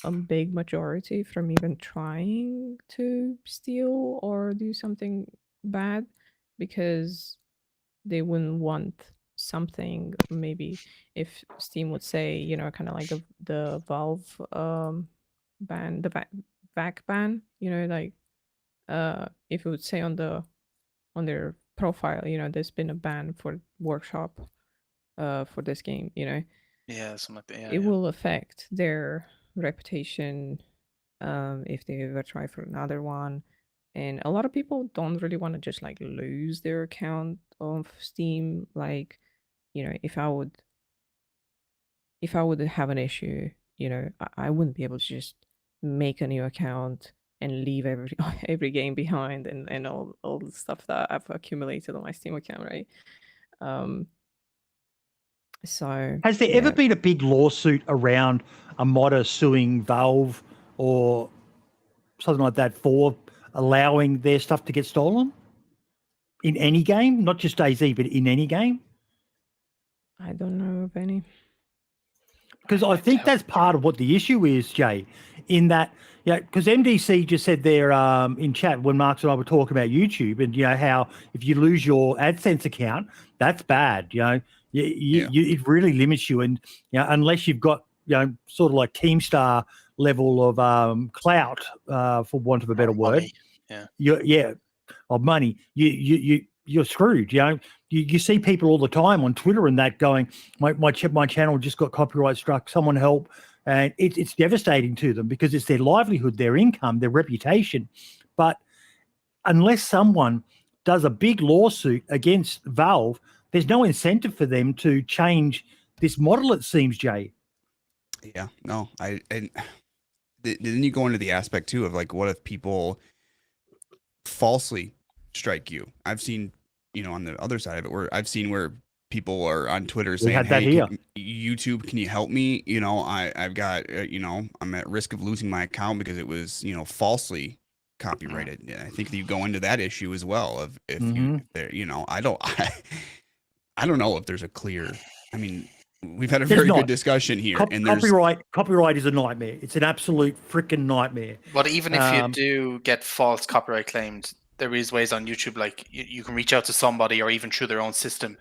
a big majority from even trying to steal or do something bad, because they wouldn't want something. Maybe if Steam would say, kind of like the Valve ban, the back ban, like if it would say on their profile, there's been a ban for workshop for this game, yeah, something like that. It will affect their reputation if they ever try for another one. And a lot of people don't really want to just like lose their account of Steam. Like, if I would have an issue, I wouldn't be able to just make a new account and leave every every game behind and all the stuff that I've accumulated on my Steam account, right? So Has there ever been a big lawsuit around a modder suing Valve or something like that for allowing their stuff to get stolen in any game, not just DayZ, but in any game? I don't know of any. Because I think that's part of what the issue is, Jay, in that, because MDC just said there in chat when Marks and I were talking about YouTube and, how if you lose your AdSense account, that's bad, it really limits you. And, unless you've got, sort of like Keemstar level of clout, for want of a better word, of money, you're screwed. You see people all the time on Twitter and that going, my channel just got copyright struck, someone help. And it's devastating to them because it's their livelihood, their income, their reputation. But unless someone does a big lawsuit against Valve, there's no incentive for them to change this model, it seems, Jay. Yeah, no, and then you go into the aspect too of like, what if people falsely strike you? I've seen, on the other side of it, where I've seen where people are on Twitter saying, "Hey, YouTube, can you help me? I've got, I'm at risk of losing my account because it was, falsely copyrighted." And I think that you go into that issue as well of if I don't know if there's a clear. I mean, we've had a very good discussion here, and copyright is a nightmare. It's an absolute freaking nightmare. But even if you do get false copyright claimed, there is ways on YouTube, like you can reach out to somebody, or even through their own system,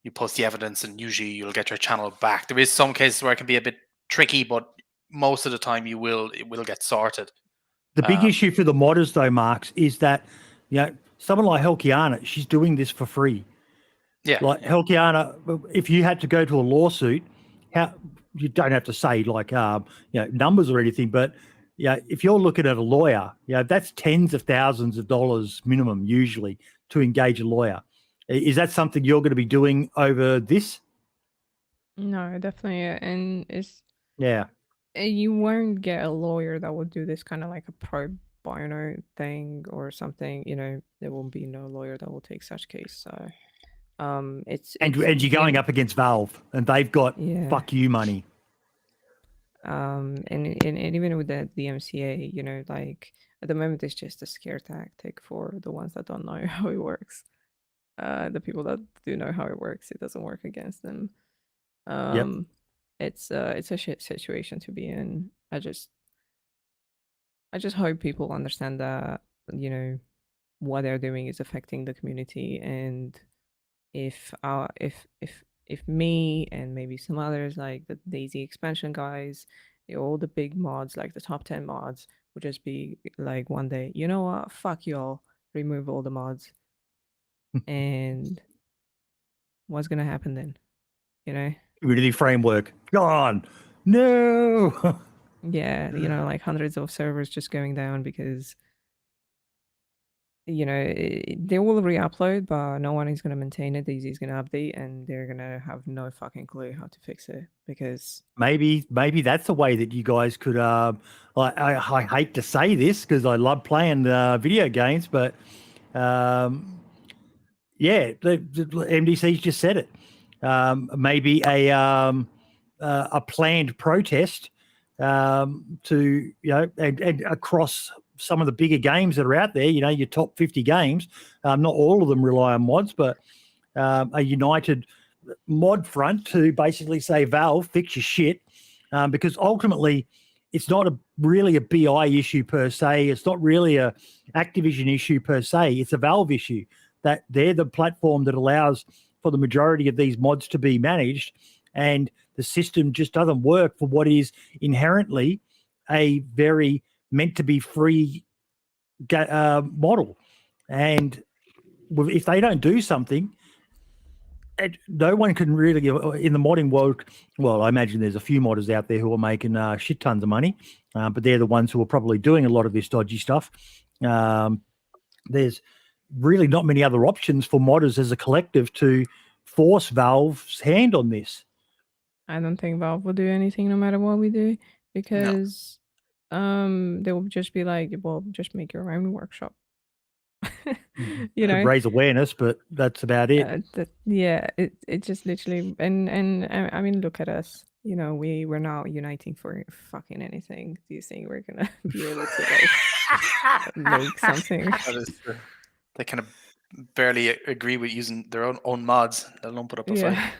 you post the evidence, and usually you'll get your channel back. There is some cases where it can be a bit tricky, but most of the time it will get sorted. The big issue for the modders, though, Marks, is that someone like Helkiana, she's doing this for free. Yeah, like Helkiana, if you had to go to a lawsuit, you don't have to say like numbers or anything, but if you're looking at a lawyer, that's tens of thousands of dollars minimum usually to engage a lawyer. Is that something you're going to be doing over this? No, definitely, and you won't get a lawyer that would do this kind of like a pro bono thing or something. There won't be no lawyer that will take such case. So. And you're going up against Valve, and they've got fuck you money. And even with the MCA, like at the moment it's just a scare tactic for the ones that don't know how it works. The people that do know how it works, it doesn't work against them. It's a shit situation to be in. I just hope people understand that what they're doing is affecting the community, and if me and maybe some others like the DayZ expansion guys, all the big mods, like the top 10 mods, would just be like one day, you know what, fuck y'all, remove all the mods. And what's gonna happen then? Community framework gone. No. Yeah, like hundreds of servers just going down because they will re-upload, but no one is going to maintain it. DayZ is going to update, and they're going to have no fucking clue how to fix it because maybe that's the way that you guys could. I hate to say this because I love playing video games, but the MDC's just said it. Maybe a planned protest to and across some of the bigger games that are out there, your top 50 games, not all of them rely on mods, but a united mod front to basically say, Valve, fix your shit, because ultimately it's not really a BI issue per se. It's not really a Activision issue per se. It's a Valve issue that they're the platform that allows for the majority of these mods to be managed, and the system just doesn't work for what is inherently a very meant to be free model. And if they don't do something, no one can really in the modding world. Well, I imagine there's a few modders out there who are making shit tons of money, but they're the ones who are probably doing a lot of this dodgy stuff. There's really not many other options for modders as a collective to force Valve's hand on this. I don't think Valve will do anything no matter what we do, because they will just be like, well, just make your own workshop. You know, raise awareness, but that's about it. It just literally, and I mean, look at us. You know, we're not uniting for fucking anything. Do you think we're gonna be able to like make something? That is true. They kind of barely agree with using their own mods. They don't put up a fight.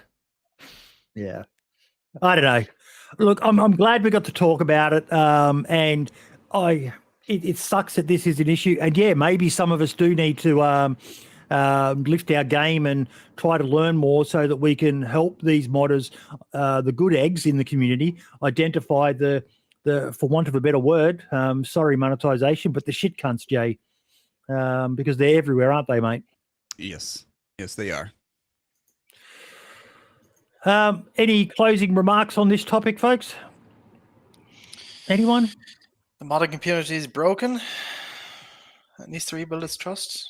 Yeah. I don't know. Look, I'm glad we got to talk about it. And it sucks that this is an issue. And yeah, maybe some of us do need to lift our game and try to learn more so that we can help these modders, the good eggs in the community, identify the for want of a better word, sorry monetization, but the shit cunts, Jay, because they're everywhere, aren't they, mate? Yes, they are. Any closing remarks on this topic, folks? Anyone? The modding community is broken. It needs to rebuild its trust.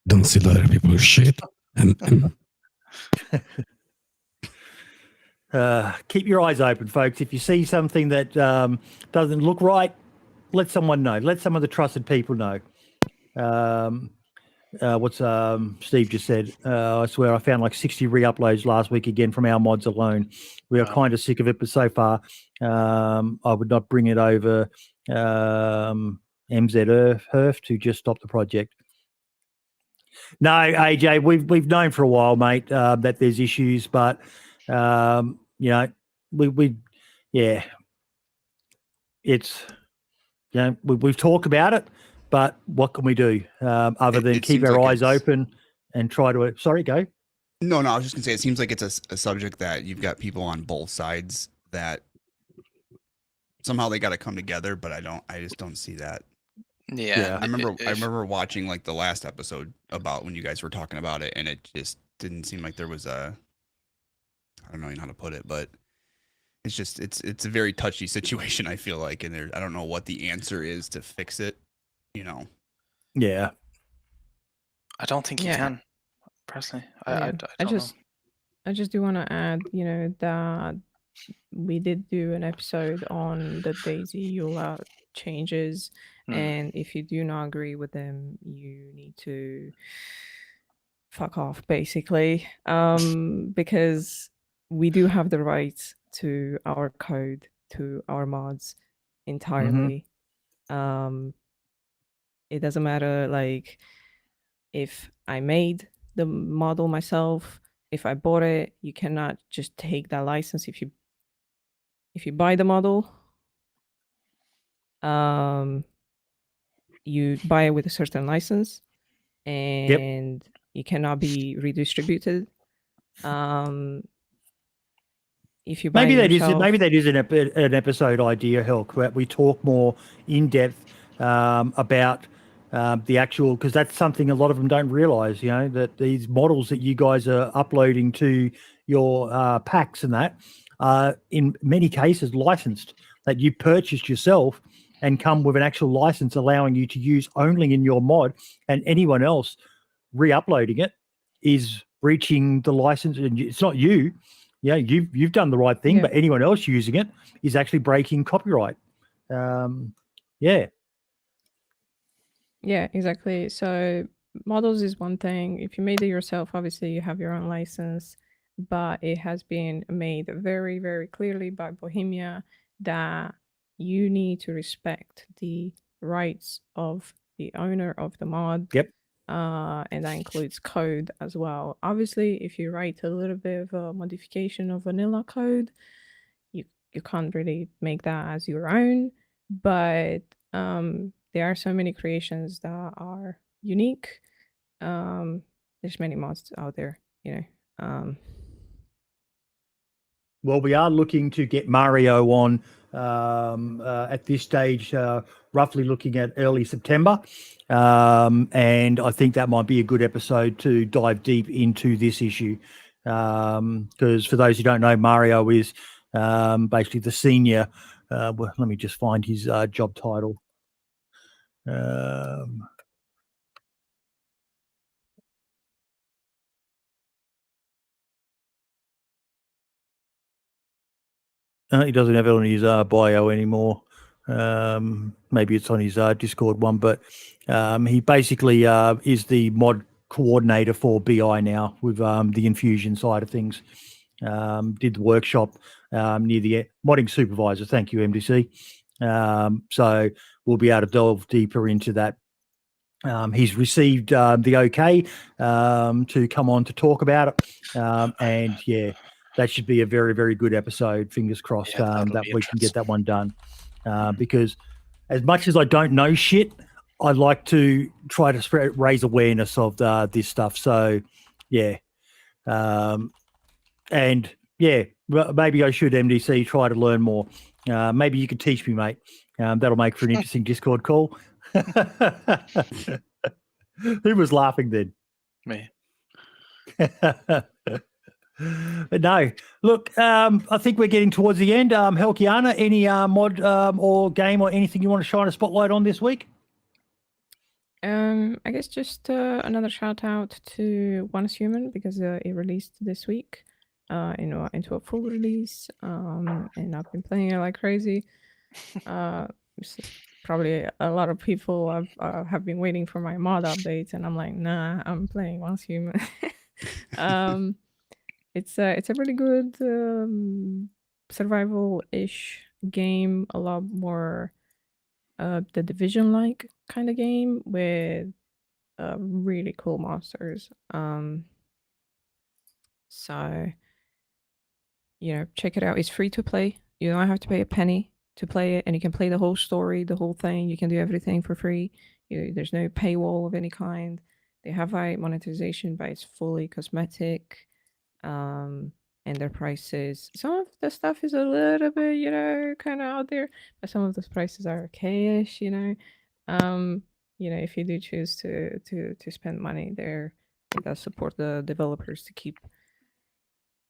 Don't see other people's shit. Keep your eyes open, folks. If you see something that doesn't look right, let someone know. Let some of the trusted people know. What's Steve just said? I swear I found like 60 re-uploads last week again from our mods alone. We are kind of sick of it, but so far I would not bring it over MZ Herf to just stop the project. No, AJ, we've known for a while, mate, that there's issues, but you know, it's, you know, we've talked about it, but what can we do other than keep our eyes open and try to? Sorry, go. No, I was just gonna say it seems like it's a subject that you've got people on both sides that somehow they got to come together, but I just don't see that. Yeah. I remember watching like the last episode about when you guys were talking about it, and it just didn't seem like there was I don't know how to put it, but it's just it's a very touchy situation, I feel like, and I don't know what the answer is to fix it, you know. Yeah. I don't think you can, personally. I just do want to add, you know, that we did do an episode on the DayZ EULA changes, and if you do not agree with them, you need to fuck off, basically, because we do have the right to our code, to our mods entirely. It doesn't matter, like, if I made the model myself, if I bought it, you cannot just take that license. If you buy the model, you buy it with a certain license, and it cannot be redistributed. If you buy maybe it yourself, maybe that is an episode idea, Helk, where we talk more in depth about the actual, because that's something a lot of them don't realize, you know, that these models that you guys are uploading to your packs and that are in many cases licensed, that you purchased yourself and come with an actual license allowing you to use only in your mod, and anyone else re-uploading it is breaching the license, and it's not you. Yeah, you've done the right thing, but anyone else using it is actually breaking copyright. Yeah, exactly. So models is one thing. If you made it yourself, obviously you have your own license, but it has been made very, very clearly by Bohemia that you need to respect the rights of the owner of the mod. And that includes code as well. Obviously, if you write a little bit of a modification of vanilla code, you can't really make that as your own. But there are so many creations that are unique. There's many mods out there, you know. Well, we are looking to get Mario on at this stage, roughly looking at early September. And I think that might be a good episode to dive deep into this issue. Because for those who don't know, Mario is basically the senior. Well, let me just find his job title. He doesn't have it on his bio anymore. Maybe it's on his Discord one, but he basically is the mod coordinator for BI now with the infusion side of things. Did the workshop near the modding supervisor. Thank you, MDC. So we'll be able to delve deeper into that. He's received the okay to come on to talk about it. And yeah, that should be a very, very good episode. Fingers crossed that we can get that one done. Because as much as I don't know shit, I like to try to raise awareness of this stuff. So yeah. And yeah, maybe I should, MDC, try to learn more. Maybe you could teach me, mate. That'll make for an interesting Discord call. Who was laughing then? Me. But no, look, I think we're getting towards the end. Helkiana, any mod or game or anything you want to shine a spotlight on this week? I guess just another shout out to Once Human because it released this week, into a full release. And I've been playing it like crazy. Probably a lot of people have been waiting for my mod updates, and I'm like, nah, I'm playing Once Human. It's a really good survival-ish game, a lot more the Division-like kind of game with really cool monsters. So check it out. It's free to play. You don't have to pay a penny to play it, and you can play the whole story, the whole thing. You can do everything for free. There's no paywall of any kind. They have monetization, but it's fully cosmetic. And their prices, some of the stuff is a little bit, kind of out there, but some of those prices are okay-ish, if you do choose to spend money there, it does support the developers to keep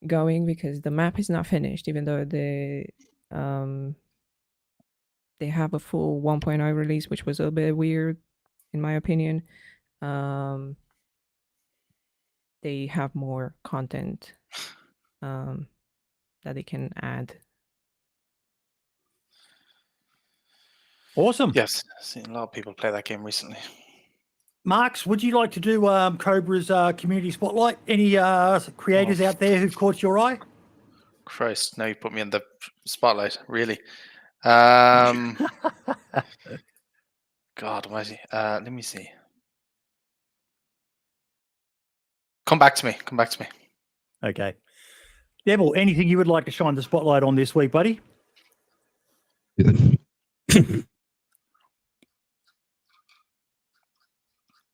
going because the map is not finished, even though they have a full 1.0 release, which was a bit weird, in my opinion. They have more content that they can add. Awesome. Yes, I've seen a lot of people play that game recently. Marks, would you like to do Cobra's community spotlight? Any creators out there who've caught your eye? Christ, now you put me in the spotlight, really. God almighty. Let me see. Come back to me. Okay. Devil, anything you would like to shine the spotlight on this week, buddy? Can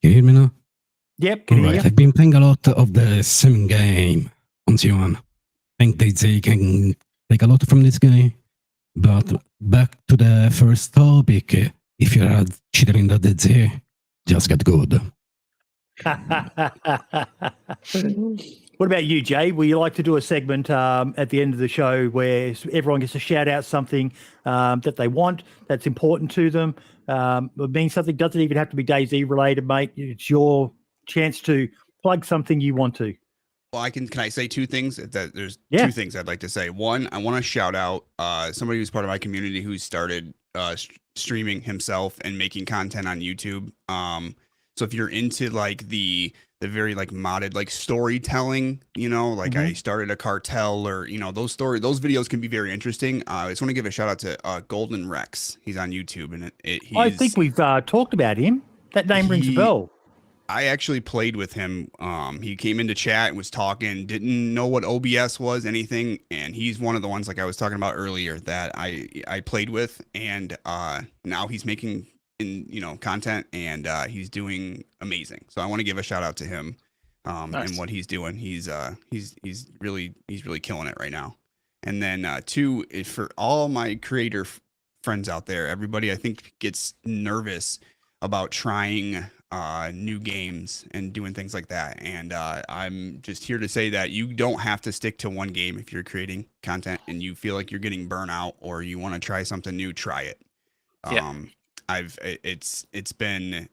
you hear me now? Yep, can hear you. I've been playing a lot of the sim game on C1. I think DayZ can take a lot from this game. But back to the first topic, if you're a cheater in the DayZ, just get good. What about you, Jay? Will you like to do a segment at the end of the show where everyone gets to shout out something that they want, that's important to them? It means something doesn't even have to be DayZ related, mate. It's your chance to plug something you want to. Well, can I say two things? There's Yeah. two things I'd like to say. One, I want to shout out somebody who's part of my community who started streaming himself and making content on YouTube. So if you're into like the very like modded like storytelling, I started a cartel or those videos can be very interesting. I just want to give a shout out to Golden Rex. He's on YouTube and I think we've talked about him. That name rings a bell. I actually played with him. He came into chat and was talking, didn't know what OBS was, anything. And he's one of the ones like I was talking about earlier that I played with. And now he's making content and he's doing amazing. So I want to give a shout out to him Nice. and what he's doing. He's really killing it right now. And then 2 is for all my creator friends out there. Everybody I think gets nervous about trying new games and doing things like that. And I'm just here to say that you don't have to stick to one game if you're creating content and you feel like you're getting burnout or you want to try something new. Try it. Yeah. It's been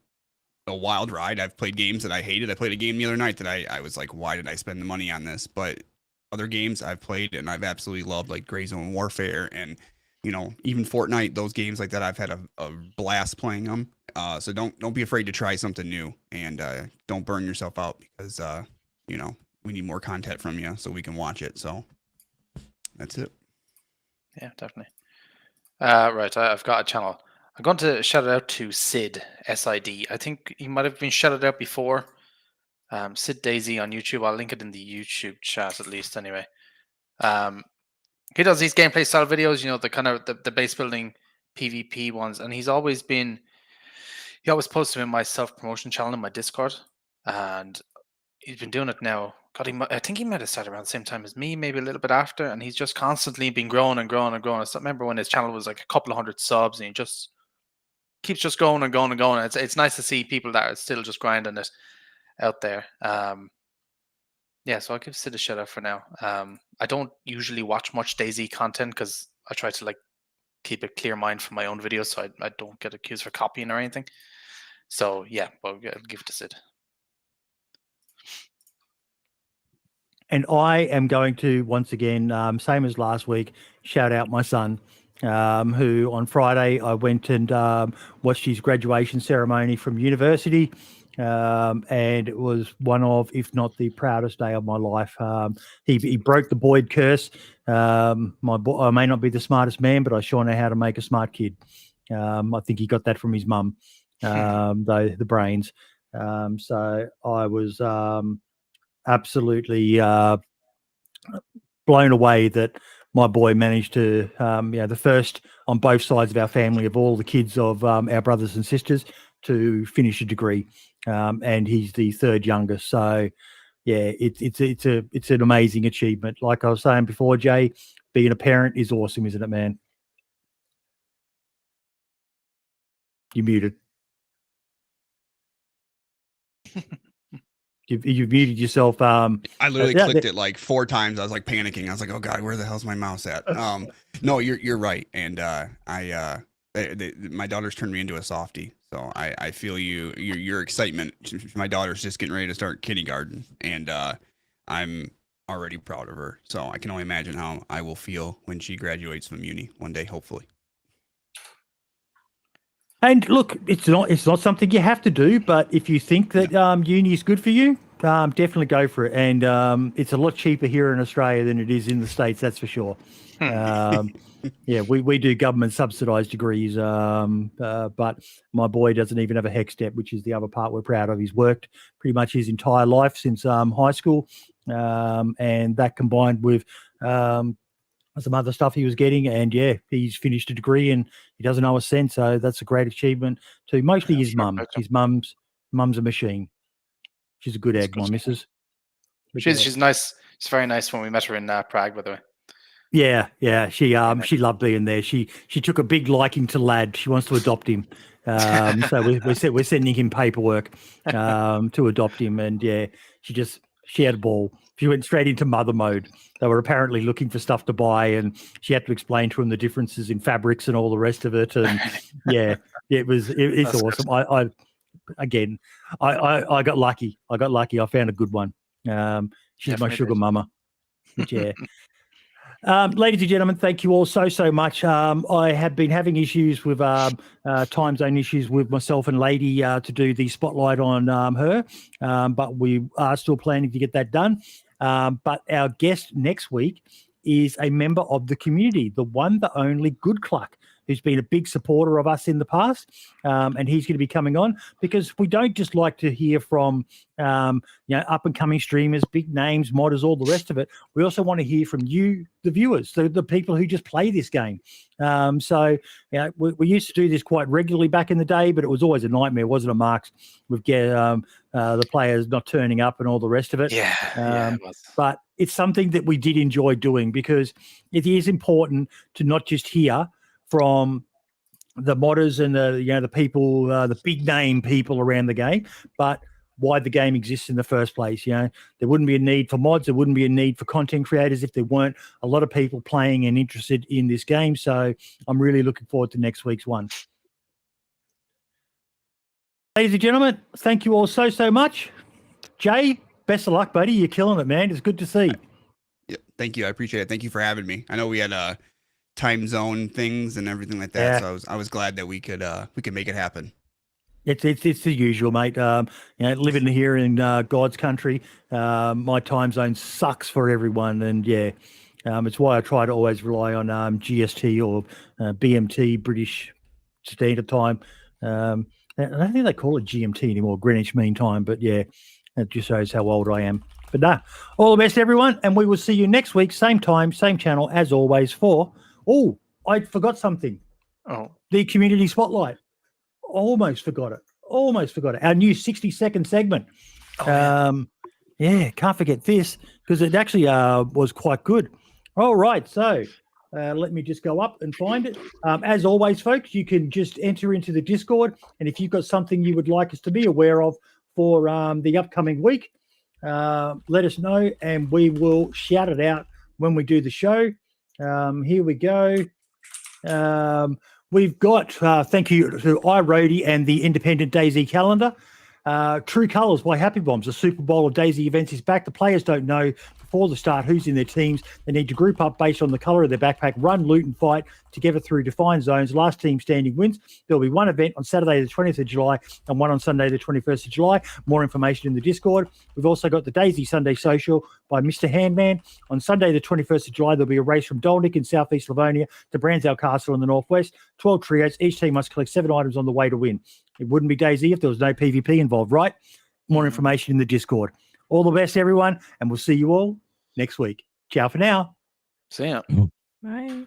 a wild ride. I've played games that I hated. I played a game the other night that I was like, why did I spend the money on this? But other games I've played and I've absolutely loved, like Gray Zone Warfare and, you know, even Fortnite, those games like that, I've had a blast playing them. So don't be afraid to try something new and don't burn yourself out because, you know, we need more content from you so we can watch it. So that's it. Yeah, definitely. Right, I've got a channel. I'm going to shout it out to Sid, S-I-D. I think he might have been shouted out before. Sid DayZ on YouTube. I'll link it in the YouTube chat at least anyway. He does these gameplay style videos, you know, the kind of the base building PvP ones, and he always posts them in my self-promotion channel in my Discord, and he's been doing it now. God, I think he might have started around the same time as me, maybe a little bit after, and he's just constantly been growing and growing and growing. I still remember when his channel was like a couple of hundred subs, and he just keeps just going and going and going. It's nice to see people that are still just grinding it out there. Yeah, so I'll give Sid a shout out for now. I don't usually watch much DayZ content because I try to like keep a clear mind from my own videos, so I don't get accused for copying or anything. So yeah, I'll give it to Sid. And I am going to, once again, same as last week, shout out my son, who on Friday I went and watched his graduation ceremony from university. And it was one of, if not the proudest day of my life. He broke the Boyd curse. I may not be the smartest man, but I sure know how to make a smart kid. I think he got that from his mum, the brains. So I was absolutely blown away that my boy managed to, the first on both sides of our family of all the kids of our brothers and sisters to finish a degree, and he's the third youngest. So, yeah, it's an amazing achievement. Like I was saying before, Jay, being a parent is awesome, isn't it, man? You're muted. You've muted yourself. I literally clicked it like 4 times. I was like panicking. I was like, "Oh God, where the hell's my mouse at?" No, you're right. And my daughter's turned me into a softie, so I feel your excitement. My daughter's just getting ready to start kindergarten, and I'm already proud of her. So I can only imagine how I will feel when she graduates from uni one day, hopefully. And look, it's not something you have to do, but if you think that uni is good for you, definitely go for it. And it's a lot cheaper here in Australia than it is in the States, that's for sure. Yeah, we do government subsidised degrees, but my boy doesn't even have a HEC step, which is the other part we're proud of. He's worked pretty much his entire life since high school, and that combined with some other stuff he was getting, and yeah, he's finished a degree and he doesn't owe a cent, so that's a great achievement to mostly his mum. His mum's a machine. She's a good egg, my missus. She's nice. She's very nice. When we met her in Prague, by the way. Yeah. She loved being there. She took a big liking to Lad. She wants to adopt him. So we're sending him paperwork to adopt him, and yeah, she had a ball. She went straight into mother mode. They were apparently looking for stuff to buy, and she had to explain to him the differences in fabrics and all the rest of it. And yeah, it's awesome. I got lucky. I found a good one. She's my sugar mama. But yeah. Ladies and gentlemen, thank you all so much. I have been having issues with time zone issues with myself and Lady to do the spotlight on her, but we are still planning to get that done. But our guest next week is a member of the community, the one, the only Good Cluck, who's been a big supporter of us in the past, and he's going to be coming on because we don't just like to hear from up and coming streamers, big names, modders, all the rest of it. We also want to hear from you, the viewers, the people who just play this game. We used to do this quite regularly back in the day, but it was always a nightmare, wasn't it, Marks? We'd get the players not turning up and all the rest of it. Yeah, it was. But it's something that we did enjoy doing because it is important to not just hear from the modders and the people, the big name people around the game, but why the game exists in the first place. There wouldn't be a need for mods. There wouldn't be a need for content creators if there weren't a lot of people playing and interested in this game. So I'm really looking forward to next week's one. Ladies and gentlemen, thank you all so much. Jay, best of luck, buddy. You're killing it, man. It's good to see. Yeah, thank you. I appreciate it. Thank you for having me. I know we had time zone things and everything like that, so I was glad that we could make it happen. It's the usual, mate. Living here in God's country, my time zone sucks for everyone, and it's why I try to always rely on GST or BMT, British Standard Time. I don't think they call it GMT anymore, Greenwich Mean Time, but it just shows how old I am. But no, all the best, everyone, and we will see you next week, same time, same channel, as always. I forgot something. Oh, the community spotlight. Almost forgot it. Our new 60-second segment. Can't forget this because it actually was quite good. All right, so let me just go up and find it. As always, folks, you can just enter into the Discord, and if you've got something you would like us to be aware of for the upcoming week, let us know, and we will shout it out when we do the show. Here we go. We've got, thank you to iRoadie and the independent DayZ calendar. True Colours by Happy Bombs. The Super Bowl of DayZ events is back. The players don't know before the start who's in their teams. They need to group up based on the colour of their backpack, run, loot and fight together through defined zones. Last team standing wins. There'll be one event on Saturday the 20th of July and one on Sunday the 21st of July. More information in the Discord. We've also got the DayZ Sunday Social by Mr. Handman. On Sunday the 21st of July, there'll be a race from Dolnik in southeast Livonia to Brandsdale Castle in the northwest. 12 trios. Each team must collect 7 items on the way to win. It wouldn't be DayZ if there was no PvP involved, right? More information in the Discord. All the best, everyone, and we'll see you all next week. Ciao for now. See ya. Bye.